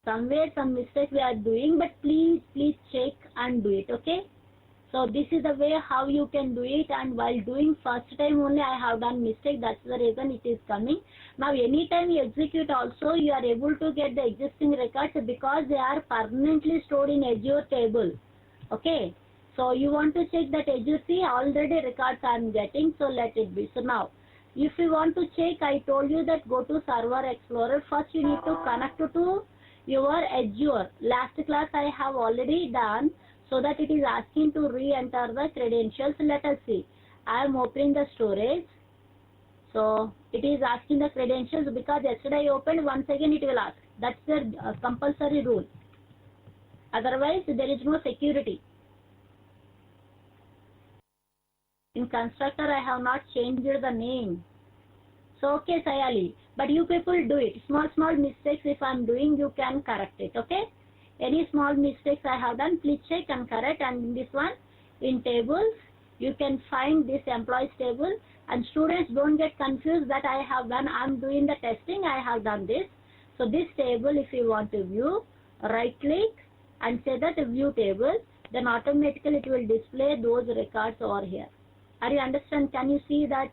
Somewhere some mistake we are doing, but please check and do it, okay? So this is the way how you can do it, and while doing first time only I have done mistake, that's the reason it is coming. Now anytime you execute also, you are able to get the existing records because they are permanently stored in Azure table, okay? So you want to check that Azure, see already records I am getting, so let it be. So now, if you want to check, I told you that go to Server Explorer. First you need to connect to your Azure. Last class I have already done, so that it is asking to re-enter the credentials. Let us see. I am opening the storage. So it is asking the credentials because yesterday I opened, once again it will ask. That's the compulsory rule. Otherwise there is no security. In constructor I have not changed the name. So okay, Sayali, but you people do it. Small mistakes if I am doing, you can correct it, okay? Any small mistakes I have done, please check and correct. And in this one, in tables, you can find this employees table, and students don't get confused that I have done, I am doing the testing, I have done this. So this table, if you want to view, right click and say that view table, then automatically it will display those records over here. Are you understand? Can you see that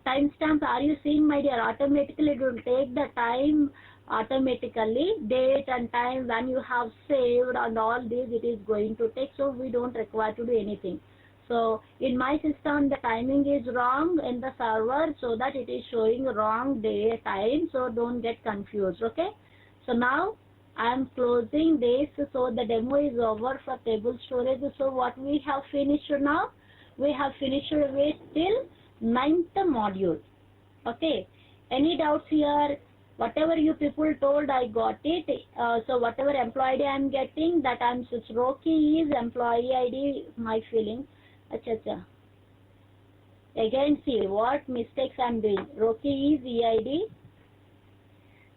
timestamp? Are you seeing, my dear? Automatically it will take the time automatically, date and time when you have saved and all this it is going to take, so we don't require to do anything. So in my system the timing is wrong in the server, so that it is showing wrong day time, so don't get confused, okay? So now I am closing this, so the demo is over for table storage. So what we have finished now, we have finished with till 9th module, okay? Any doubts here? Whatever you people told, I got it. So whatever employee ID I am getting, that I am row key is employee ID, my feeling. Acha. Again see what mistakes I am doing. Row key is EID.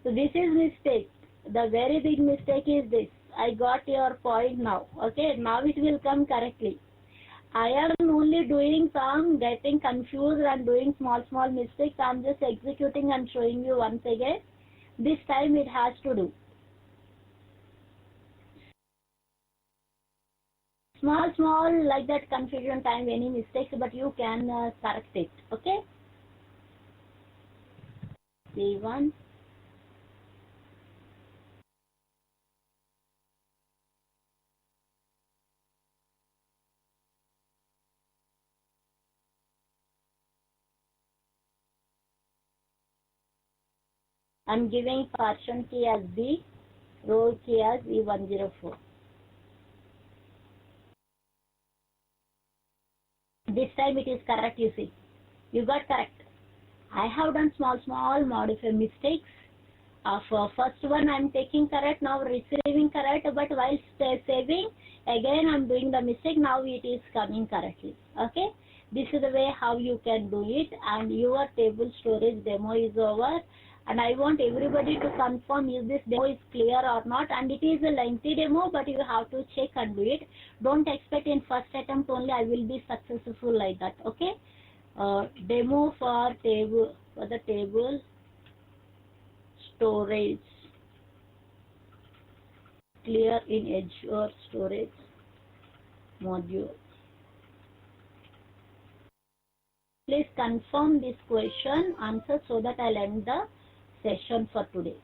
So this is mistake. The very big mistake is this. I got your point now. Okay, now it will come correctly. I am only doing some getting confused and doing small mistakes. I am just executing and showing you once again. This time it has to do. small like that confusion time, any mistakes, but you can correct it. Okay. C1. I'm giving person key as B, row key as E104. This time it is correct, you see. You got correct. I have done small modify mistakes. First one I'm taking correct, now receiving correct, but while saving, again I'm doing the mistake, now it is coming correctly. Okay. This is the way how you can do it, and your table storage demo is over. And I want everybody to confirm if this demo is clear or not. And it is a lengthy demo, but you have to check and do it. Don't expect in first attempt only I will be successful like that. Okay. Demo for the table storage, clear in AZURE storage module. Please confirm this question answer so that I'll end the session for today.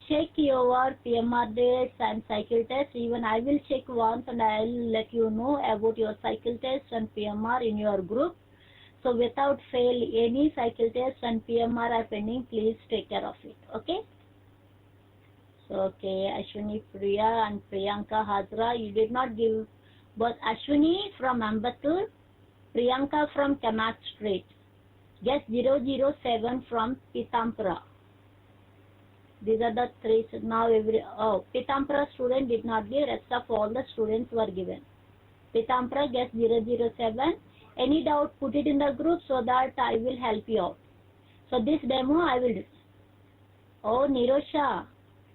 Check your PMR dates and cycle tests. Even I will check once and I'll let you know about your cycle tests and PMR in your group. So without fail, any cycle tests and PMR are pending, please take care of it. Okay. So okay, Ashwini, Priya and Priyanka Hazra, you did not give, but Ashwini from Ambattur, Priyanka from Kamat Street. Guess 007 from Pitampura. These are the three. Now Pitampura student did not give. Rest of all the students were given. Pitampura guess 007. Any doubt, put it in the group so that I will help you out. So this demo I will do. Oh, Nirosha.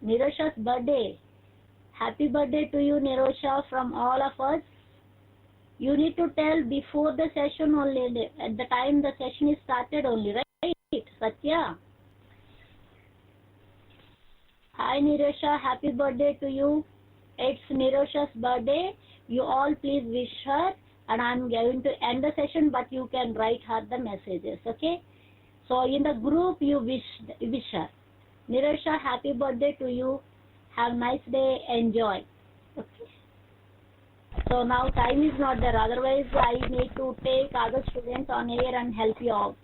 Nirosha's birthday. Happy birthday to you, Nirosha, from all of us. You need to tell before the session only, at the time the session is started only, right? Satya. Hi Nirosha, happy birthday to you. It's Nirosha's birthday. You all please wish her, and I'm going to end the session, but you can write her the messages, okay? So in the group you wish her. Nirosha, happy birthday to you. Have a nice day. Enjoy. Okay. So now time is not there, otherwise I need to take other students on air and help you out.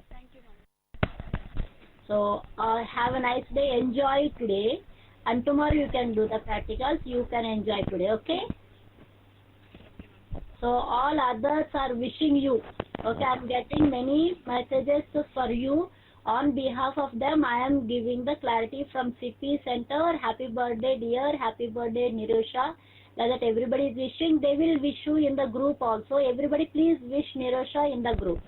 Thank you, ma'am. So have a nice day, enjoy today, and tomorrow you can do the practicals, you can enjoy today, okay? So all others are wishing you, okay? I'm getting many messages for you. On behalf of them, I am giving the clarity from CP Center. Happy birthday, dear. Happy birthday, Nirosha. Like that everybody is wishing. They will wish you in the group also. Everybody please wish Nirosha in the group.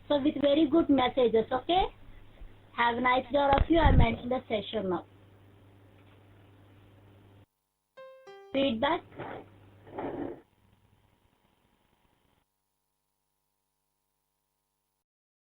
So with very good messages, okay? Have a nice day, all of you. I'm ending the session now. Feedback?